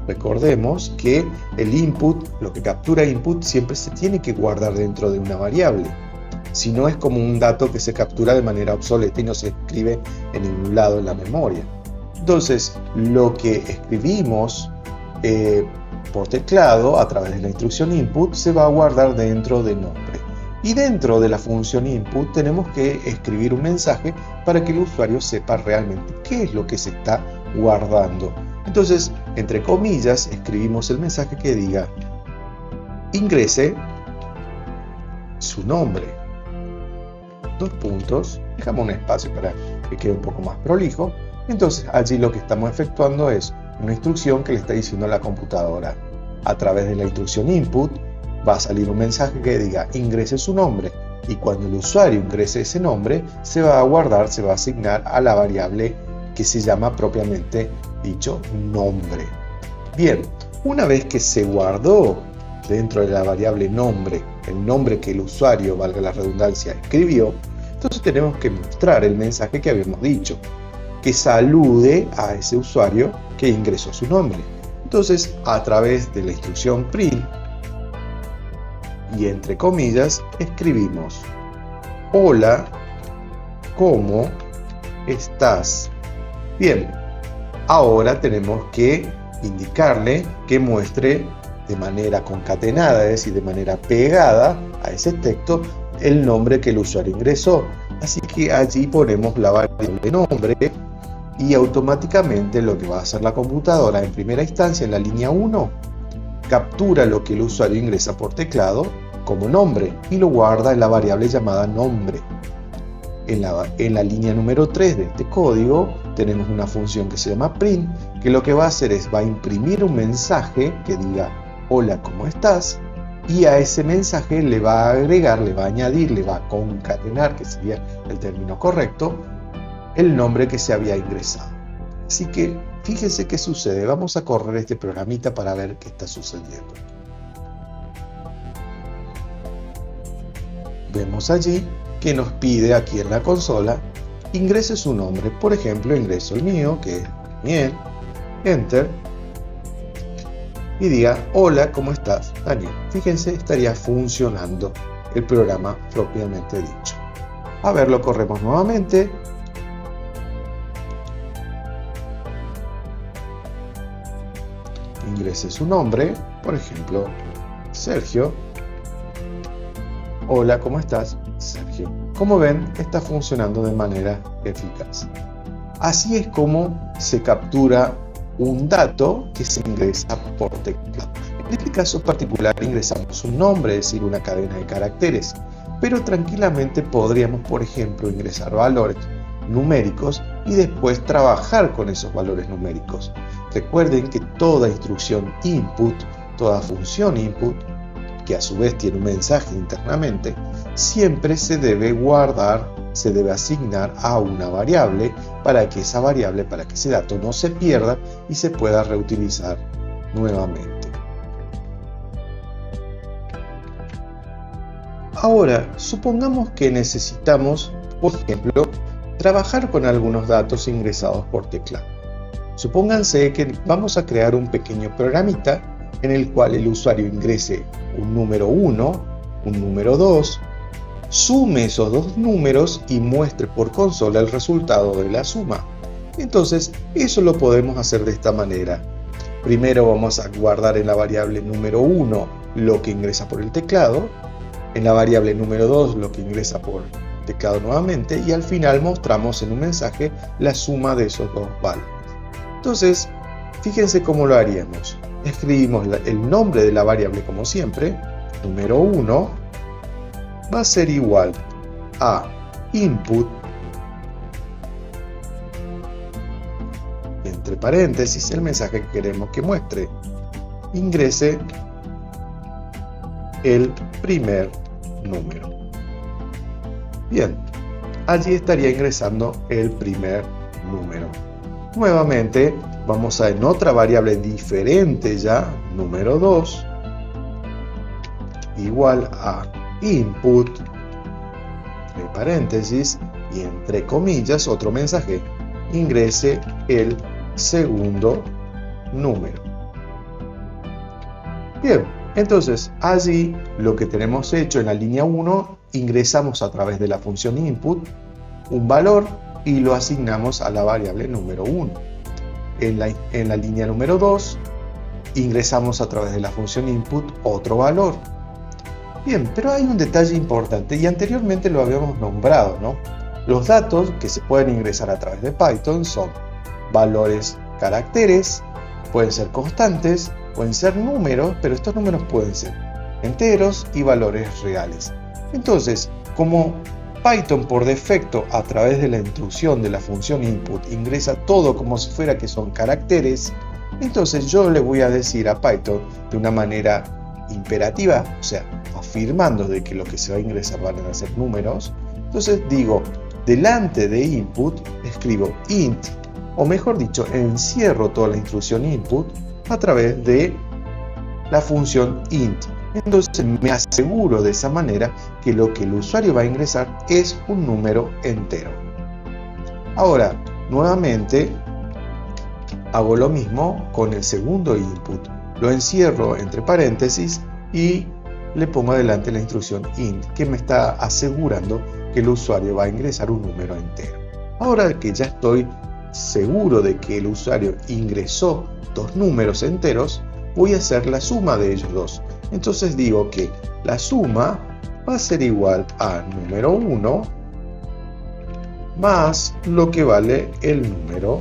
Recordemos que el input, lo que captura input, siempre se tiene que guardar dentro de una variable. Si no, es como un dato que se captura de manera obsoleta y no se escribe en ningún lado en la memoria. Entonces, lo que escribimos por teclado a través de la instrucción input se va a guardar dentro de nombre. Y dentro de la función input tenemos que escribir un mensaje para que el usuario sepa realmente qué es lo que se está guardando. Entonces, entre comillas, escribimos el mensaje que diga: ingrese su nombre. Dos puntos, dejamos un espacio para que quede un poco más prolijo. Entonces, allí lo que estamos efectuando es una instrucción que le está diciendo a la computadora. A través de la instrucción input va a salir un mensaje que diga: ingrese su nombre. Y cuando el usuario ingrese ese nombre, se va a guardar, se va a asignar a la variable que se llama propiamente dicho nombre. Bien, una vez que se guardó dentro de la variable nombre el nombre que el usuario, valga la redundancia, escribió, entonces tenemos que mostrar el mensaje que habíamos dicho, que salude a ese usuario que ingresó su nombre. Entonces, a través de la instrucción print y entre comillas escribimos: hola, ¿cómo estás? Bien, ahora tenemos que indicarle que muestre de manera concatenada, es decir, de manera pegada a ese texto, el nombre que el usuario ingresó. Así que allí ponemos la variable nombre y automáticamente lo que va a hacer la computadora en primera instancia en la línea 1, captura lo que el usuario ingresa por teclado como nombre y lo guarda en la variable llamada nombre. En la línea número 3 de este código tenemos una función que se llama print, que lo que va a hacer es, va a imprimir un mensaje que diga: hola, ¿cómo estás? Y a ese mensaje le va a agregar, le va a añadir, le va a concatenar, que sería el término correcto, el nombre que se había ingresado. Así que fíjense qué sucede. Vamos a correr este programita para ver qué está sucediendo. Vemos allí que nos pide aquí en la consola: ingrese su nombre. Por ejemplo, ingreso el mío, que es Daniel, enter, y diga: hola, ¿cómo estás, Daniel? Fíjense, estaría funcionando el programa propiamente dicho. A ver, lo corremos nuevamente. Ingrese su nombre, por ejemplo, Sergio. Hola, ¿cómo estás, Sergio? Como ven, está funcionando de manera eficaz. Así es como se captura un dato que se ingresa por teclado. En este caso particular ingresamos un nombre, es decir, una cadena de caracteres, pero tranquilamente podríamos, por ejemplo, ingresar valores numéricos y después trabajar con esos valores numéricos. Recuerden que toda instrucción input, toda función input, que a su vez tiene un mensaje internamente, siempre se debe guardar, se debe asignar a una variable para que esa variable, para que ese dato no se pierda y se pueda reutilizar nuevamente. Ahora, supongamos que necesitamos, por ejemplo, trabajar con algunos datos ingresados por teclado. Supónganse que vamos a crear un pequeño programita en el cual el usuario ingrese un número 1, un número 2, sume esos dos números y muestre por consola el resultado de la suma. Entonces, eso lo podemos hacer de esta manera. Primero vamos a guardar en la variable número 1 lo que ingresa por el teclado, en la variable número 2 lo que ingresa por teclado nuevamente, y al final mostramos en un mensaje la suma de esos dos valores. Entonces, fíjense cómo lo haríamos. Escribimos el nombre de la variable como siempre, número 1, va a ser igual a input, entre paréntesis, el mensaje que queremos que muestre: ingrese el primer número. Bien, allí estaría ingresando el primer número. Nuevamente, vamos a en otra variable diferente ya, número 2, igual a input, entre paréntesis y entre comillas, otro mensaje, ingrese el segundo número. Bien, entonces allí lo que tenemos hecho en la línea 1, ingresamos a través de la función input un valor y lo asignamos a la variable número 1. En la línea número 2, ingresamos a través de la función input otro valor. Bien, pero hay un detalle importante y anteriormente lo habíamos nombrado, ¿no? Los datos que se pueden ingresar a través de Python son valores caracteres, pueden ser constantes, pueden ser números, pero estos números pueden ser enteros y valores reales. Entonces, como Python por defecto a través de la instrucción de la función input ingresa todo como si fuera que son caracteres, entonces yo le voy a decir a Python de una manera imperativa, o sea, afirmando de que lo que se va a ingresar van a ser números. Entonces digo, delante de input escribo int, o mejor dicho, encierro toda la instrucción input a través de la función int. Entonces me aseguro de esa manera que lo que el usuario va a ingresar es un número entero. Ahora, nuevamente, hago lo mismo con el segundo input. Lo encierro entre paréntesis y le pongo adelante la instrucción int, que me está asegurando que el usuario va a ingresar un número entero. Ahora que ya estoy seguro de que el usuario ingresó dos números enteros, voy a hacer la suma de ellos dos. Entonces digo que la suma va a ser igual a número 1 más lo que vale el número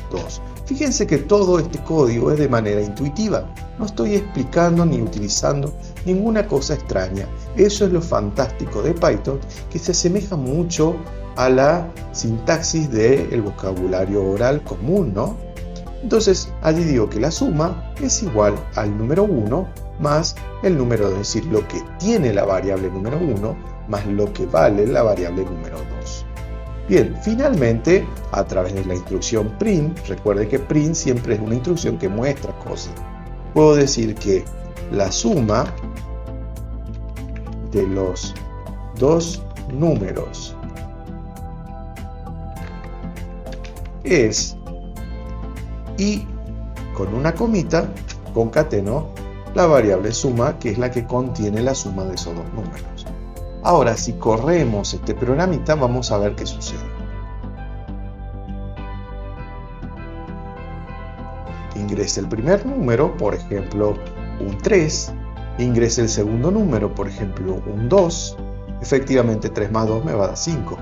2. Fíjense que todo este código es de manera intuitiva. No estoy explicando ni utilizando ninguna cosa extraña. Eso es lo fantástico de Python, que se asemeja mucho a la sintaxis del vocabulario oral común, ¿no? Entonces, allí digo que la suma es igual al número 1 más el número 2, es decir, lo que tiene la variable número 1 más lo que vale la variable número 2. Bien, finalmente, a través de la instrucción print, recuerde que print siempre es una instrucción que muestra cosas. Puedo decir que la suma de los dos números es, y con una comita concateno la variable suma, que es la que contiene la suma de esos dos números. Ahora, si corremos este programita, vamos a ver qué sucede. Ingresa el primer número, por ejemplo, un 3. Ingresa el segundo número, por ejemplo, un 2. Efectivamente, 3 más 2 me va a dar 5.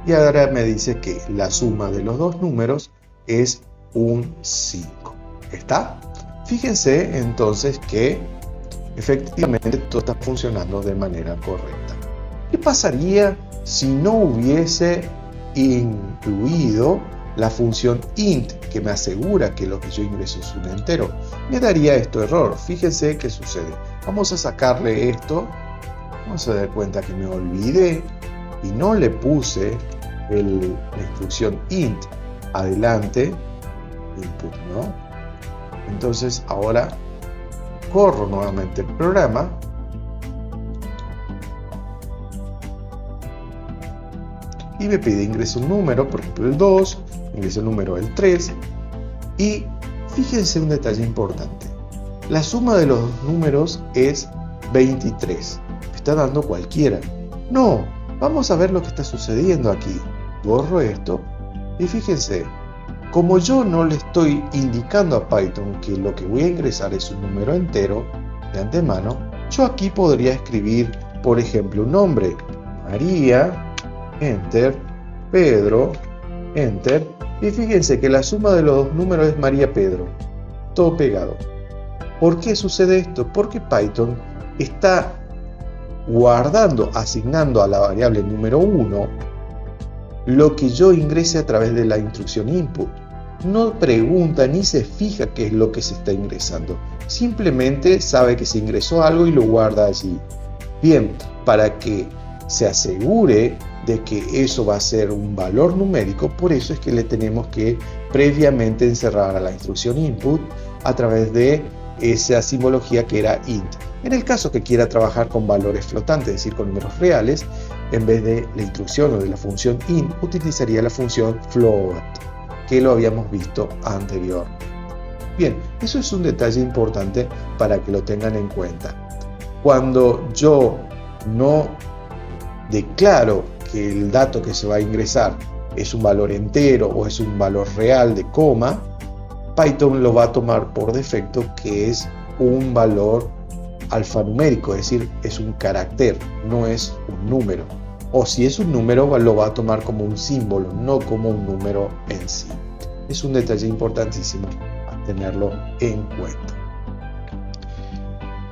Y ahora me dice que la suma de los dos números es un 5. ¿Está? Fíjense entonces que efectivamente todo está funcionando de manera correcta. ¿Qué pasaría si no hubiese incluido la función int, que me asegura que lo que yo ingreso es un entero? Me daría esto error. Fíjense qué sucede. Vamos a sacarle esto. Vamos a dar cuenta que me olvidé y no le puse la instrucción int adelante, input, ¿no? Entonces ahora corro nuevamente el programa y me pide ingrese un número, por ejemplo el 2, ingrese el número el 3, y fíjense un detalle importante. La suma de los números es 23. Me está dando cualquiera. No, vamos a ver lo que está sucediendo aquí. Borro esto y fíjense, como yo no le estoy indicando a Python que lo que voy a ingresar es un número entero de antemano, yo aquí podría escribir, por ejemplo, un nombre, María, enter, Pedro, enter, y fíjense que la suma de los dos números es María Pedro, todo pegado. ¿Por qué sucede esto? Porque Python está guardando, asignando a la variable número 1 lo que yo ingrese a través de la instrucción input. No pregunta ni se fija qué es lo que se está ingresando. Simplemente sabe que se ingresó algo y lo guarda allí. Bien, para que se asegure de que eso va a ser un valor numérico, por eso es que le tenemos que previamente encerrar a la instrucción input a través de esa simbología que era int. En el caso que quiera trabajar con valores flotantes, es decir, con números reales, en vez de la instrucción o de la función int, utilizaría la función float, que lo habíamos visto anteriormente. Bien, eso es un detalle importante para que lo tengan en cuenta. Cuando yo no declaro que el dato que se va a ingresar es un valor entero o es un valor real de coma, Python lo va a tomar por defecto que es un valor alfanumérico, es decir, es un carácter, no es un número. O si es un número, lo va a tomar como un símbolo, no como un número en sí. Es un detalle importantísimo a tenerlo en cuenta.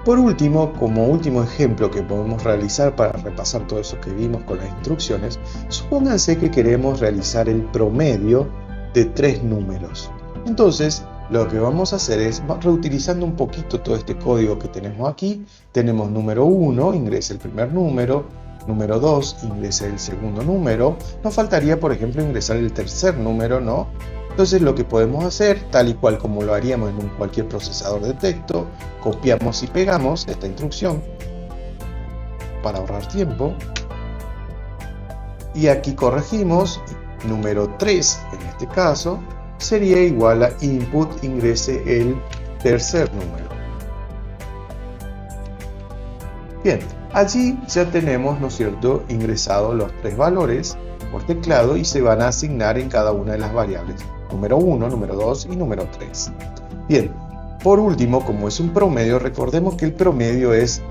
Por último, como último ejemplo que podemos realizar para repasar todo eso que vimos con las instrucciones, supónganse que queremos realizar el promedio de 3 números. Entonces, lo que vamos a hacer es, reutilizando un poquito todo este código que tenemos aquí, tenemos número 1, ingresa el primer número 2, ingresa el segundo número, nos faltaría, por ejemplo, ingresar el tercer número, ¿no? Entonces lo que podemos hacer, tal y cual como lo haríamos en cualquier procesador de texto, copiamos y pegamos esta instrucción para ahorrar tiempo. Y aquí corregimos, número 3 en este caso, sería igual a input ingrese el tercer número. Bien, allí ya tenemos, ¿no es cierto?, ingresados los 3 valores por teclado y se van a asignar en cada una de las variables. Número 1, número 2 y número 3. Bien, por último, como es un promedio, recordemos que el promedio es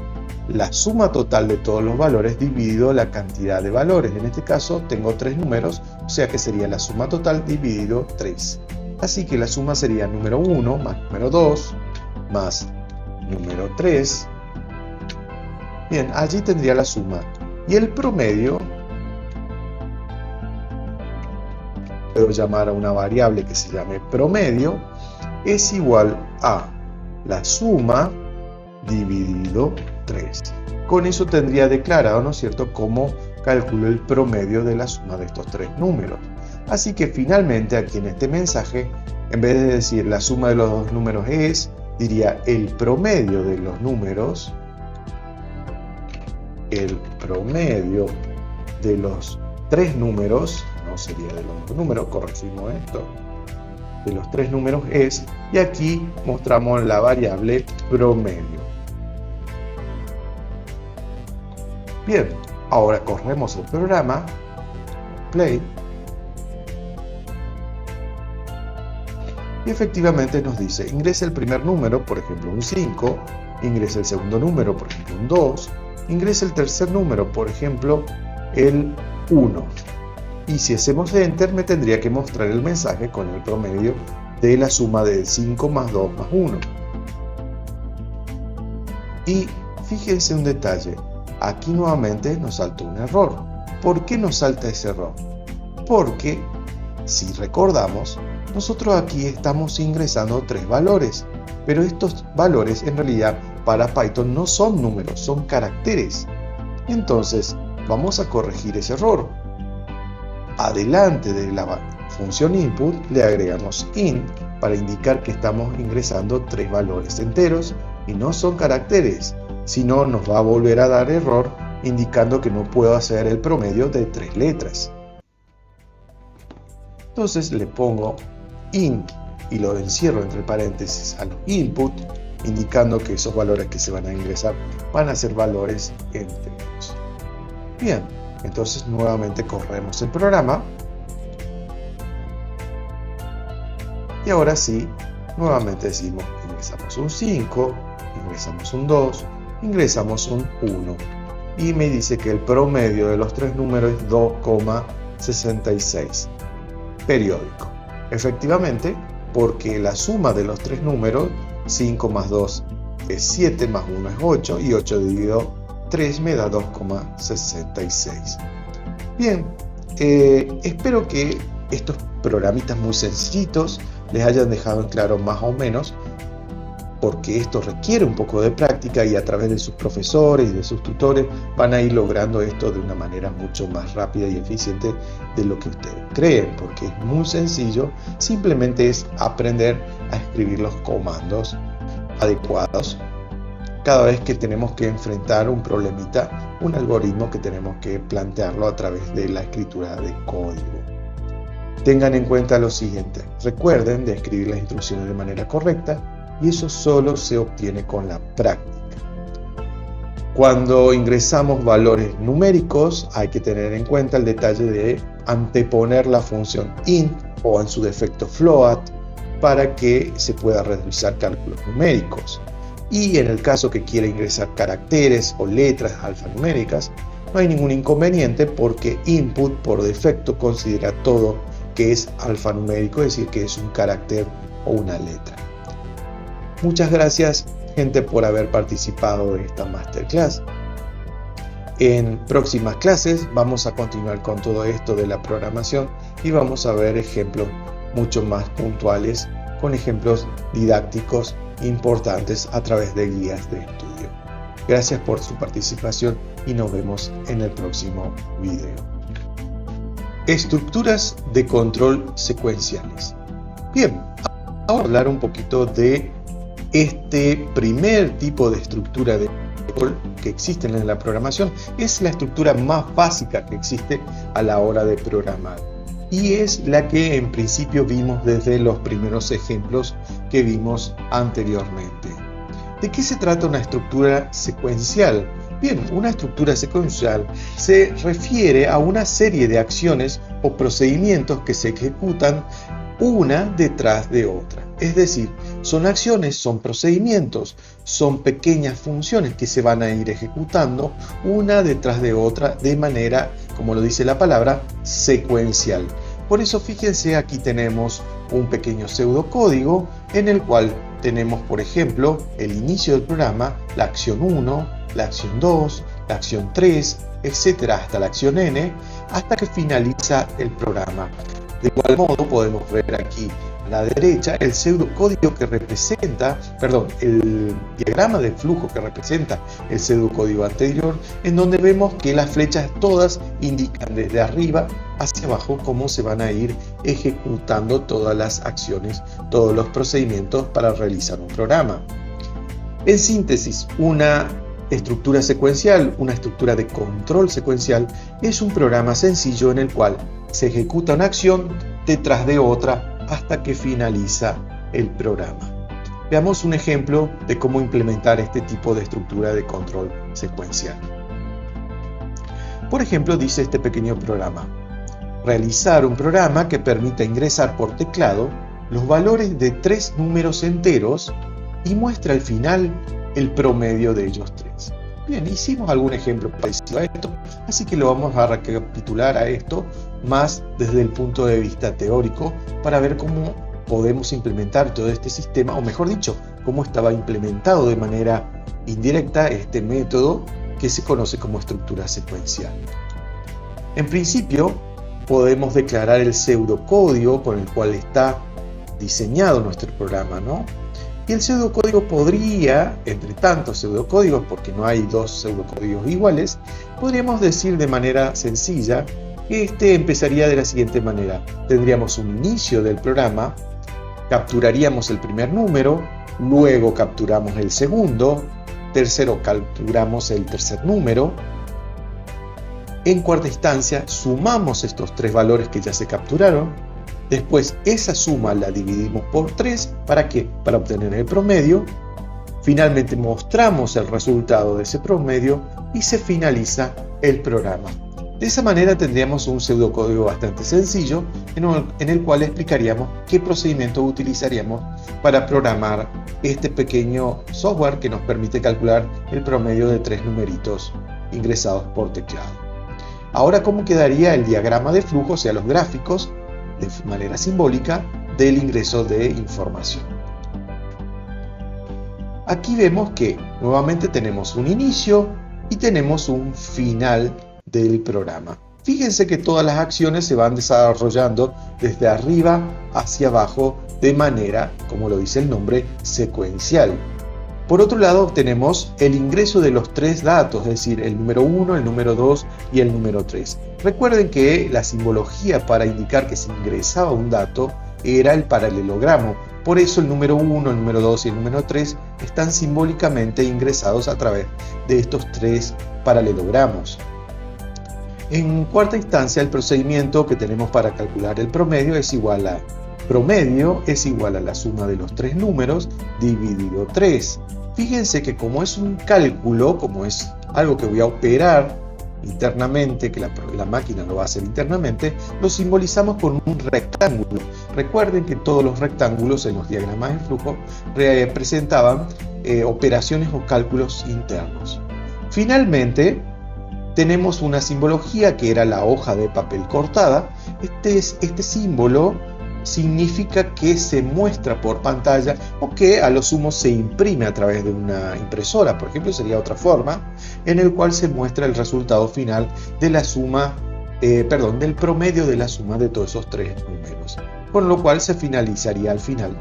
la suma total de todos los valores dividido la cantidad de valores. En este caso tengo 3 números, o sea que sería la suma total dividido 3. Así que la suma sería número 1 más número 2 más número 3. Bien, allí tendría la suma. Y el promedio, puedo llamar a una variable que se llame promedio, es igual a la suma dividido 3. Con eso tendría declarado, ¿no es cierto?, cómo calculo el promedio de la suma de estos 3 números. Así que finalmente aquí en este mensaje, en vez de decir la suma de los 2 números es, diría el promedio de los números, el promedio de los 3 números, no sería de los 2 números, corregimos esto, de los 3 números es, y aquí mostramos la variable promedio. Bien, ahora corremos el programa, play, y efectivamente nos dice, ingresa el primer número, por ejemplo un 5, ingresa el segundo número, por ejemplo un 2, ingresa el tercer número, por ejemplo el 1. Y si hacemos Enter me tendría que mostrar el mensaje con el promedio de la suma de 5 más 2 más 1. Y fíjense un detalle, aquí nuevamente nos saltó un error. ¿Por qué nos salta ese error? Porque, si recordamos, nosotros aquí estamos ingresando 3 valores, pero estos valores en realidad para Python no son números, son caracteres. Entonces, vamos a corregir ese error. Adelante de la función input le agregamos int para indicar que estamos ingresando 3 valores enteros y no son caracteres, si no nos va a volver a dar error indicando que no puedo hacer el promedio de 3 letras. Entonces le pongo int y lo encierro entre paréntesis a los input, indicando que esos valores que se van a ingresar van a ser valores enteros. Bien, entonces nuevamente corremos el programa y ahora sí, nuevamente decimos ingresamos un 5, ingresamos un 2, ingresamos un 1 y me dice que el promedio de los 3 números es 2,66 periódico. Efectivamente, porque la suma de los 3 números, 5 más 2 es 7, más 1 es 8 y 8 dividido 3 me da 2,66. Bien, espero que estos programitas muy sencillitos les hayan dejado en claro más o menos porque esto requiere un poco de práctica y a través de sus profesores y de sus tutores van a ir logrando esto de una manera mucho más rápida y eficiente de lo que ustedes creen, porque es muy sencillo, simplemente es aprender a escribir los comandos adecuados cada vez que tenemos que enfrentar un problemita, un algoritmo que tenemos que plantearlo a través de la escritura de código. Tengan en cuenta lo siguiente, recuerden de escribir las instrucciones de manera correcta y eso solo se obtiene con la práctica. Cuando ingresamos valores numéricos hay que tener en cuenta el detalle de anteponer la función int o en su defecto float para que se pueda realizar cálculos numéricos. Y en el caso que quiera ingresar caracteres o letras alfanuméricas, no hay ningún inconveniente porque input por defecto considera todo que es alfanumérico, es decir, que es un carácter o una letra. Muchas gracias, gente, por haber participado de esta masterclass. En próximas clases vamos a continuar con todo esto de la programación y vamos a ver ejemplos mucho más puntuales, con ejemplos didácticos importantes a través de guías de estudio. Gracias por su participación y nos vemos en el próximo video. Estructuras de control secuenciales. Bien, ahora vamos a hablar un poquito de este primer tipo de estructura de control que existe en la programación. Es la estructura más básica que existe a la hora de programar y es la que en principio vimos desde los primeros ejemplos que vimos anteriormente. ¿De qué se trata una estructura secuencial? Bien, una estructura secuencial se refiere a una serie de acciones o procedimientos que se ejecutan una detrás de otra. Es decir, son acciones, son procedimientos, son pequeñas funciones que se van a ir ejecutando una detrás de otra de manera, como lo dice la palabra, secuencial. Por eso fíjense, aquí tenemos un pequeño pseudocódigo en el cual tenemos, por ejemplo, el inicio del programa, la acción 1, la acción 2, la acción 3, etcétera, hasta la acción n, hasta que finaliza el programa. De igual modo podemos ver aquí a la derecha el pseudocódigo que representa, el diagrama de flujo que representa el pseudocódigo anterior, en donde vemos que las flechas todas indican desde arriba hacia abajo cómo se van a ir ejecutando todas las acciones, todos los procedimientos para realizar un programa. En síntesis, una estructura secuencial, una estructura de control secuencial, es un programa sencillo en el cual se ejecuta una acción detrás de otra hasta que finaliza el programa. Veamos un ejemplo de cómo implementar este tipo de estructura de control secuencial. Por ejemplo, dice este pequeño programa: realizar un programa que permita ingresar por teclado los valores de 3 números enteros y muestra al final el promedio de ellos 3. Bien, hicimos algún ejemplo parecido a esto, así que lo vamos a recapitular a esto más desde el punto de vista teórico para ver cómo podemos implementar todo este sistema, o mejor dicho, cómo estaba implementado de manera indirecta este método que se conoce como estructura secuencial. En principio, podemos declarar el pseudocódigo con el cual está diseñado nuestro programa, ¿no? Y el pseudocódigo podría, entre tantos pseudocódigos, porque no hay dos pseudocódigos iguales, podríamos decir de manera sencilla que este empezaría de la siguiente manera. Tendríamos un inicio del programa, capturaríamos el primer número, luego capturamos el segundo, tercero capturamos el tercer número. En cuarta instancia sumamos estos 3 valores que ya se capturaron. Después esa suma la dividimos por 3, ¿para qué? Para obtener el promedio. Finalmente mostramos el resultado de ese promedio y se finaliza el programa. De esa manera tendríamos un pseudocódigo bastante sencillo en el cual explicaríamos qué procedimiento utilizaríamos para programar este pequeño software que nos permite calcular el promedio de 3 numeritos ingresados por teclado. Ahora, ¿cómo quedaría el diagrama de flujo, o sea, los gráficos, de manera simbólica, del ingreso de información? Aquí vemos que nuevamente tenemos un inicio y tenemos un final del programa. Fíjense que todas las acciones se van desarrollando desde arriba hacia abajo de manera, como lo dice el nombre, secuencial. Por otro lado, tenemos el ingreso de los tres datos, es decir, el número 1, el número 2 y el número 3. Recuerden que la simbología para indicar que se ingresaba un dato era el paralelogramo. Por eso el número 1, el número 2 y el número 3 están simbólicamente ingresados a través de estos tres paralelogramos. En cuarta instancia, el procedimiento que tenemos para calcular el promedio es igual a la suma de los tres números dividido 3. Fíjense que como es un cálculo, como es algo que voy a operar internamente, que la máquina lo va a hacer internamente, lo simbolizamos con un rectángulo. Recuerden que todos los rectángulos en los diagramas de flujo representaban operaciones o cálculos internos. Finalmente, tenemos una simbología que era la hoja de papel cortada. Este símbolo significa que se muestra por pantalla o que a lo sumo se imprime a través de una impresora, por ejemplo, sería otra forma, en el cual se muestra el resultado final de la suma, del promedio de la suma de todos esos tres números, con lo cual se finalizaría al final,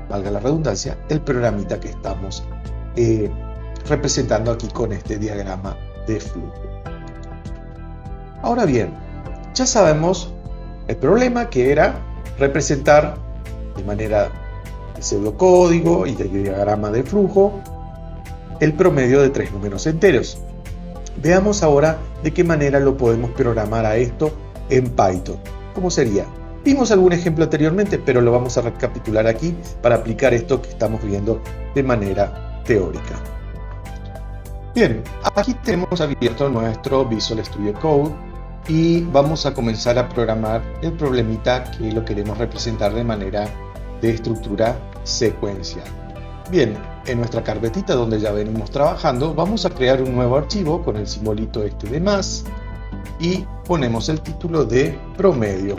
valga la redundancia, el programita que estamos representando aquí con este diagrama de flujo. Ahora bien, ya sabemos el problema, que era representar de manera de pseudocódigo y de diagrama de flujo el promedio de tres números enteros. Veamos ahora de qué manera lo podemos programar a esto en Python. ¿Cómo sería? Vimos algún ejemplo anteriormente, pero lo vamos a recapitular aquí para aplicar esto que estamos viendo de manera teórica. Bien, aquí tenemos abierto nuestro Visual Studio Code y vamos a comenzar a programar el problemita que lo queremos representar de manera de estructura secuencial. Bien, en nuestra carpetita donde ya venimos trabajando, vamos a crear un nuevo archivo con el simbolito de más y ponemos el título de promedio,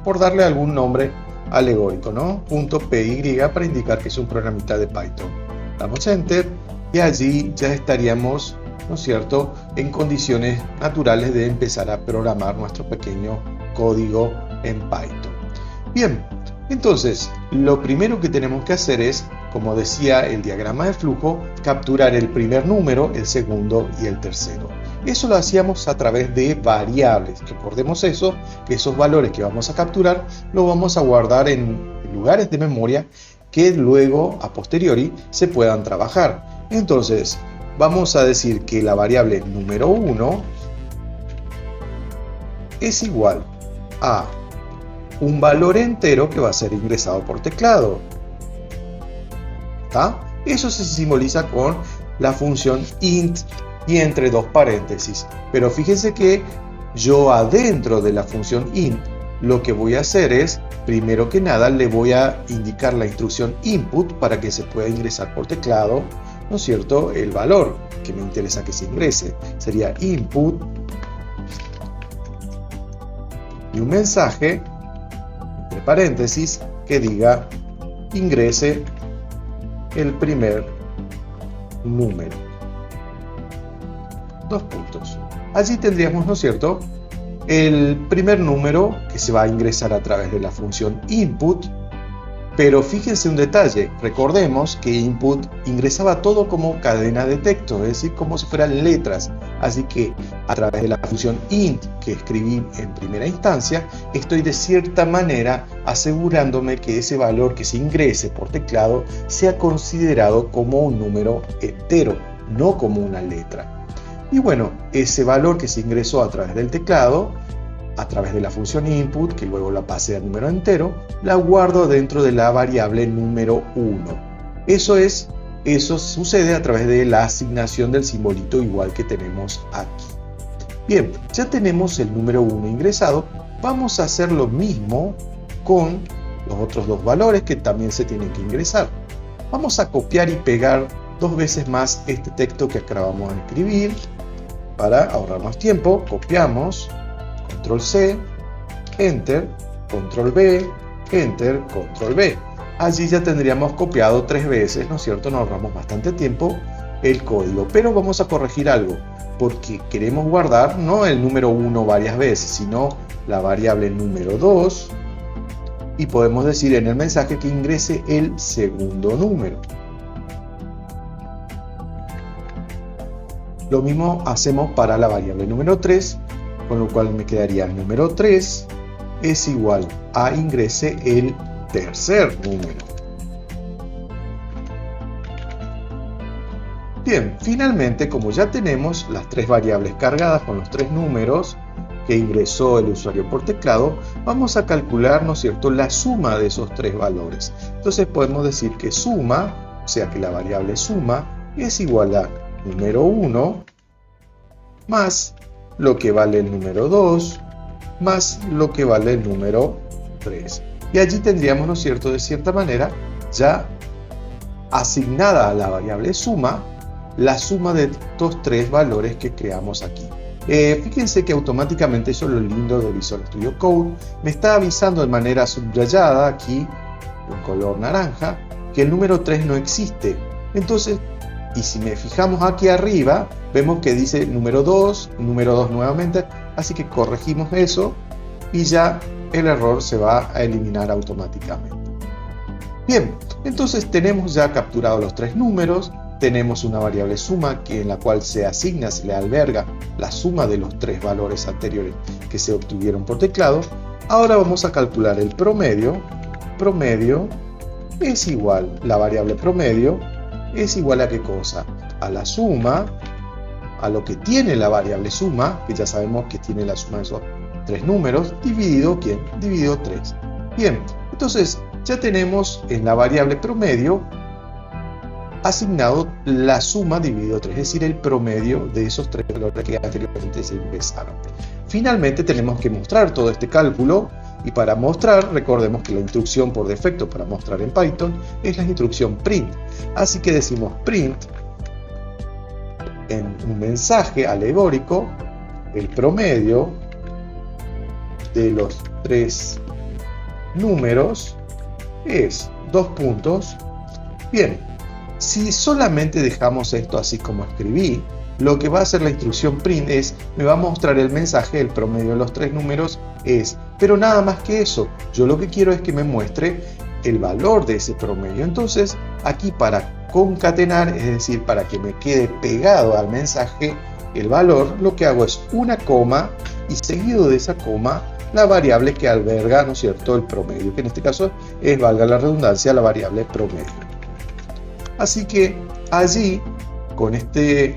por darle algún nombre alegórico, ¿no? .py para indicar que es un programita de Python. Damos Enter y allí ya estaríamos, ¿no es cierto?, en condiciones naturales de empezar a programar nuestro pequeño código en Python. Bien, entonces, lo primero que tenemos que hacer es, como decía el diagrama de flujo, capturar el primer número, el segundo y el tercero. Eso lo hacíamos a través de variables. Recordemos eso, que esos valores que vamos a capturar los vamos a guardar en lugares de memoria que luego, a posteriori, se puedan trabajar. Entonces, vamos a decir que la variable número 1 es igual a un valor entero que va a ser ingresado por teclado. ¿Está? Eso se simboliza con la función int y entre dos paréntesis. Pero fíjense que yo adentro de la función int lo que voy a hacer es, primero que nada, le voy a indicar la instrucción input para que se pueda ingresar por teclado, ¿no es cierto?, el valor que me interesa que se ingrese. Sería input y un mensaje entre paréntesis que diga ingrese el primer número. Dos puntos. Allí tendríamos, ¿no es cierto?, el primer número que se va a ingresar a través de la función input. Pero fíjense un detalle, recordemos que input ingresaba todo como cadena de texto, es decir, como si fueran letras. Así que a través de la función int que escribí en primera instancia, estoy de cierta manera asegurándome que ese valor que se ingrese por teclado sea considerado como un número entero, no como una letra. Y bueno, ese valor que se ingresó a través del teclado, a través de la función input, que luego la pasé a número entero, la guardo dentro de la variable número 1. Eso sucede a través de la asignación del simbolito igual que tenemos aquí. Bien, ya tenemos el número 1 ingresado. Vamos a hacer lo mismo con los otros dos valores que también se tienen que ingresar. Vamos a copiar y pegar dos veces más este texto que acabamos de escribir para ahorrarnos tiempo. Copiamos, Control C, Enter, Control V, Enter, Control V. Allí ya tendríamos copiado 3 veces, ¿no es cierto? Nos ahorramos bastante tiempo el código. Pero vamos a corregir algo, porque queremos guardar no el número 1 varias veces, sino la variable número 2. Y podemos decir en el mensaje que ingrese el segundo número. Lo mismo hacemos para la variable número 3, con lo cual me quedaría el número 3 es igual a ingrese el tercer número. Bien, finalmente, como ya tenemos las tres variables cargadas con los tres números que ingresó el usuario por teclado, vamos a calcular, ¿no es cierto?, la suma de esos tres valores. Entonces podemos decir que suma, o sea que la variable suma, es igual a número 1 más lo que vale el número 2 más lo que vale el número 3. Y allí tendríamos, ¿no es cierto?, de cierta manera, ya asignada a la variable suma, la suma de estos tres valores que creamos aquí. Fíjense que automáticamente, eso es lo lindo de Visual Studio Code, me está avisando de manera subrayada aquí, en color naranja, que el número 3 no existe. Entonces, y si me fijamos aquí arriba, vemos que dice número 2 nuevamente, así que corregimos eso y ya el error se va a eliminar automáticamente. Bien, entonces tenemos ya capturado los tres números, tenemos una variable suma en la cual se asigna, se le alberga la suma de los tres valores anteriores que se obtuvieron por teclado. Ahora vamos a calcular el promedio. Promedio es igual, la variable promedio es igual a ¿qué cosa? A la suma, a lo que tiene la variable suma, que ya sabemos que tiene la suma de esos tres números, dividido ¿quién? Dividido 3. Bien, entonces ya tenemos en la variable promedio asignado la suma dividido 3, es decir, el promedio de esos tres valores que anteriormente se ingresaron. Finalmente tenemos que mostrar todo este cálculo, y para mostrar, recordemos que la instrucción por defecto para mostrar en Python es la instrucción print. Así que decimos print en un mensaje alegórico, el promedio de los tres números es 2 puntos. Bien, si solamente dejamos esto así como escribí, lo que va a hacer la instrucción print es, me va a mostrar el mensaje, el promedio de los tres números es, pero nada más que eso. Yo lo que quiero es que me muestre el valor de ese promedio. Entonces, aquí para concatenar, es decir, para que me quede pegado al mensaje el valor, lo que hago es una coma y seguido de esa coma la variable que alberga, ¿no es cierto?, el promedio, que en este caso es, valga la redundancia, la variable promedio. Así que allí, con este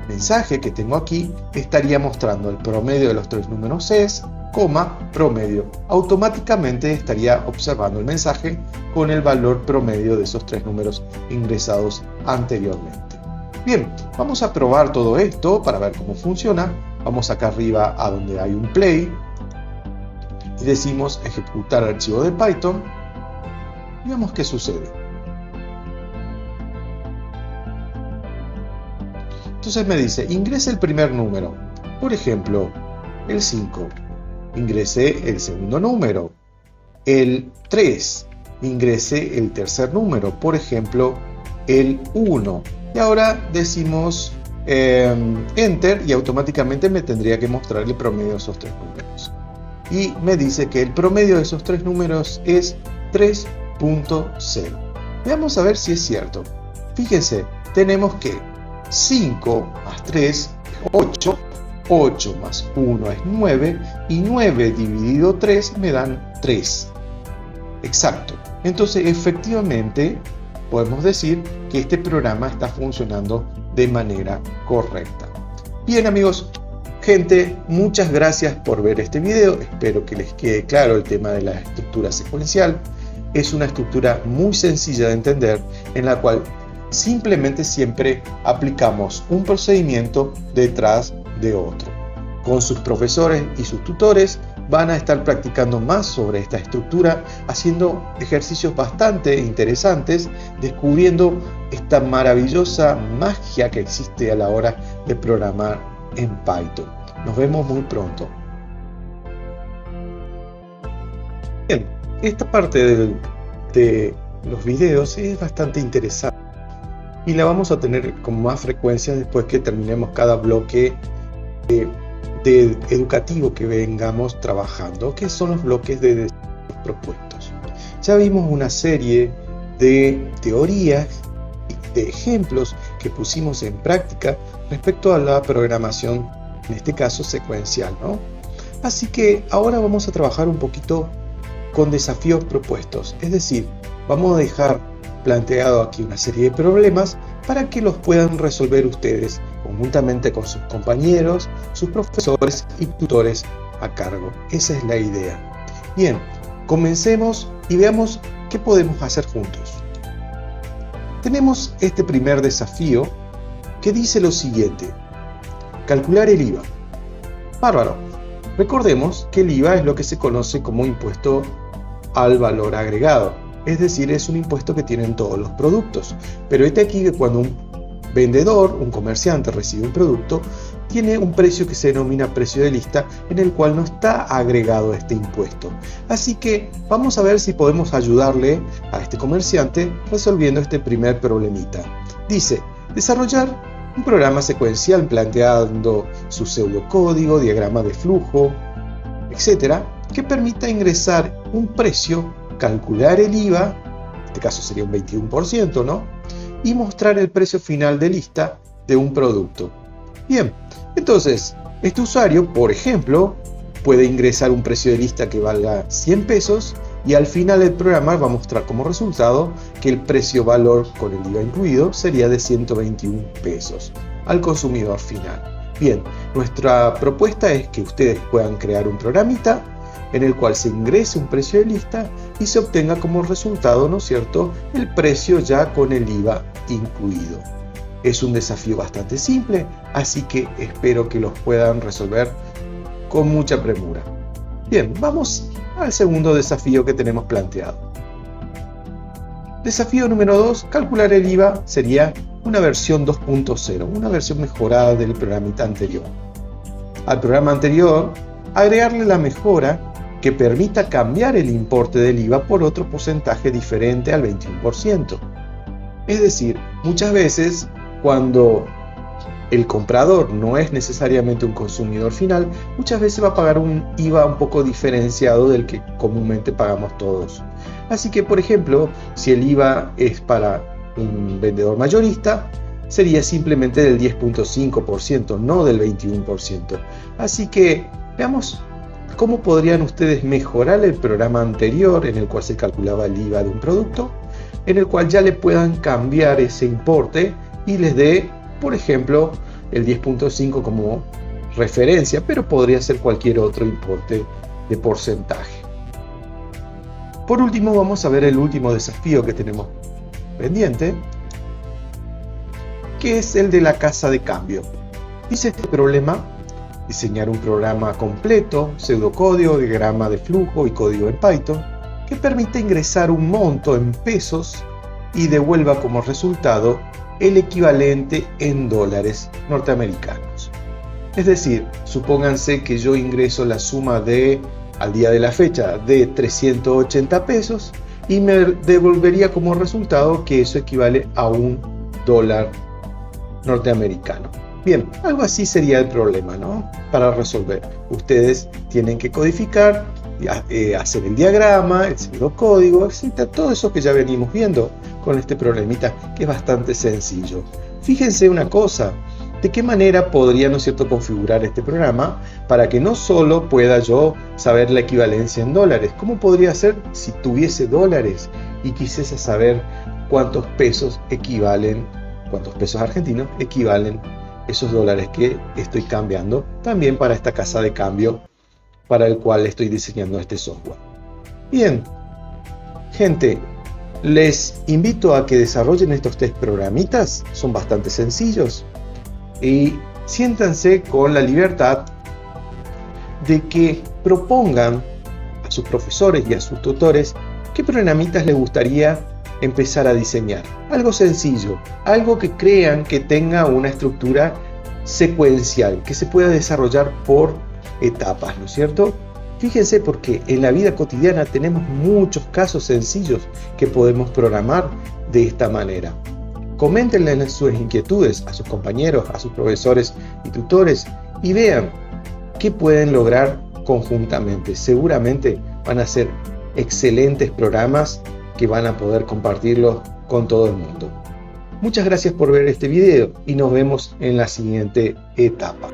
mensaje que tengo aquí, estaría mostrando el promedio de los tres números es, coma, promedio. Automáticamente estaría observando el mensaje con el valor promedio de esos tres números ingresados anteriormente. Bien, vamos a probar todo esto para ver cómo funciona. Vamos acá arriba a donde hay un play y decimos ejecutar archivo de Python y veamos qué sucede. Entonces me dice, ingrese el primer número, por ejemplo, el 5, ingrese el segundo número, el 3, ingrese el tercer número, por ejemplo, el 1. Y ahora decimos Enter y automáticamente me tendría que mostrar el promedio de esos tres números. Y me dice que el promedio de esos tres números es 3.0. Veamos a ver si es cierto. Fíjense, tenemos que 5 más 3 es 8, 8 más 1 es 9 y 9 dividido 3 me dan 3. Exacto. Entonces efectivamente podemos decir que este programa está funcionando de manera correcta. Bien amigos, gente, muchas gracias por ver este video. Espero que les quede claro el tema de la estructura secuencial. Es una estructura muy sencilla de entender en la cual simplemente siempre aplicamos un procedimiento detrás de otro. Con sus profesores y sus tutores van a estar practicando más sobre esta estructura, haciendo ejercicios bastante interesantes, descubriendo esta maravillosa magia que existe a la hora de programar en Python. Nos vemos muy pronto. Bien, esta parte de los videos es bastante interesante y la vamos a tener con más frecuencia después que terminemos cada bloque de educativo que vengamos trabajando, que son los bloques de desarrollos propuestos. Ya vimos una serie de teorías, de ejemplos que pusimos en práctica respecto a la programación, en este caso secuencial, ¿no? Así que ahora vamos a trabajar un poquito con desafíos propuestos, es decir, vamos a dejar planteado aquí una serie de problemas para que los puedan resolver ustedes conjuntamente con sus compañeros, sus profesores y tutores a cargo. Esa es la idea. Bien, comencemos y veamos qué podemos hacer juntos. Tenemos este primer desafío que dice lo siguiente: calcular el IVA. Bárbaro. Recordemos que el IVA es lo que se conoce como impuesto al valor agregado, es decir, es un impuesto que tienen todos los productos. Pero aquí que cuando un vendedor, un comerciante recibe un producto, tiene un precio que se denomina precio de lista, en el cual no está agregado este impuesto. Así que vamos a ver si podemos ayudarle a este comerciante resolviendo este primer problemita. Dice, desarrollar un programa secuencial planteando su pseudocódigo, diagrama de flujo, etcétera, que permita ingresar un precio, calcular el IVA, en este caso sería un 21%, ¿no? Y mostrar el precio final de lista de un producto. Bien, entonces, este usuario, por ejemplo, puede ingresar un precio de lista que valga 100 pesos y al final el programa va a mostrar como resultado que el precio valor con el IVA incluido sería de 121 pesos al consumidor final. Bien, nuestra propuesta es que ustedes puedan crear un programita en el cual se ingrese un precio de lista y se obtenga como resultado, ¿no es cierto?, el precio ya con el IVA incluido. Es un desafío bastante simple, así que espero que los puedan resolver con mucha premura. Bien, vamos al segundo desafío que tenemos planteado. Desafío número 2, calcular el IVA sería una versión 2.0, una versión mejorada del programita anterior. Al programa anterior, agregarle la mejora que permita cambiar el importe del IVA por otro porcentaje diferente al 21%. Es decir, muchas veces cuando el comprador no es necesariamente un consumidor final, muchas veces va a pagar un IVA un poco diferenciado del que comúnmente pagamos todos. Así que, por ejemplo, si el IVA es para un vendedor mayorista, sería simplemente del 10.5%, no del 21%. Así que veamos cómo podrían ustedes mejorar el programa anterior en el cual se calculaba el IVA de un producto, en el cual ya le puedan cambiar ese importe y les dé, por ejemplo, el 10.5 como referencia, pero podría ser cualquier otro importe de porcentaje. Por último, vamos a ver el último desafío que tenemos pendiente, que es el de la casa de cambio. Dice este problema: diseñar un programa completo, pseudocódigo, diagrama de flujo y código en Python, que permite ingresar un monto en pesos y devuelva como resultado el equivalente en dólares norteamericanos. Es decir, supónganse que yo ingreso la suma de, al día de la fecha, de 380 pesos y me devolvería como resultado que eso equivale a $1 norteamericano. Bien, algo así sería el problema, ¿no? Para resolver, ustedes tienen que codificar, hacer el diagrama, el pseudocódigo, etc. Todo eso que ya venimos viendo con este problemita, que es bastante sencillo. Fíjense una cosa, ¿de qué manera podría, ¿no es cierto?, configurar este programa para que no solo pueda yo saber la equivalencia en dólares? ¿Cómo podría ser si tuviese dólares y quisiese saber cuántos pesos equivalen, cuántos pesos argentinos equivalen esos dólares que estoy cambiando también para esta casa de cambio para el cual estoy diseñando este software? Bien, gente, les invito a que desarrollen estos 3 programitas, son bastante sencillos, y siéntanse con la libertad de que propongan a sus profesores y a sus tutores qué programitas les gustaría empezar a diseñar. Algo sencillo, algo que crean que tenga una estructura secuencial, que se pueda desarrollar por etapas, ¿no es cierto? Fíjense, porque en la vida cotidiana tenemos muchos casos sencillos que podemos programar de esta manera. Coméntenle sus inquietudes a sus compañeros, a sus profesores y tutores y vean qué pueden lograr conjuntamente. Seguramente van a ser excelentes programas que van a poder compartirlos con todo el mundo. Muchas gracias por ver este video y nos vemos en la siguiente etapa.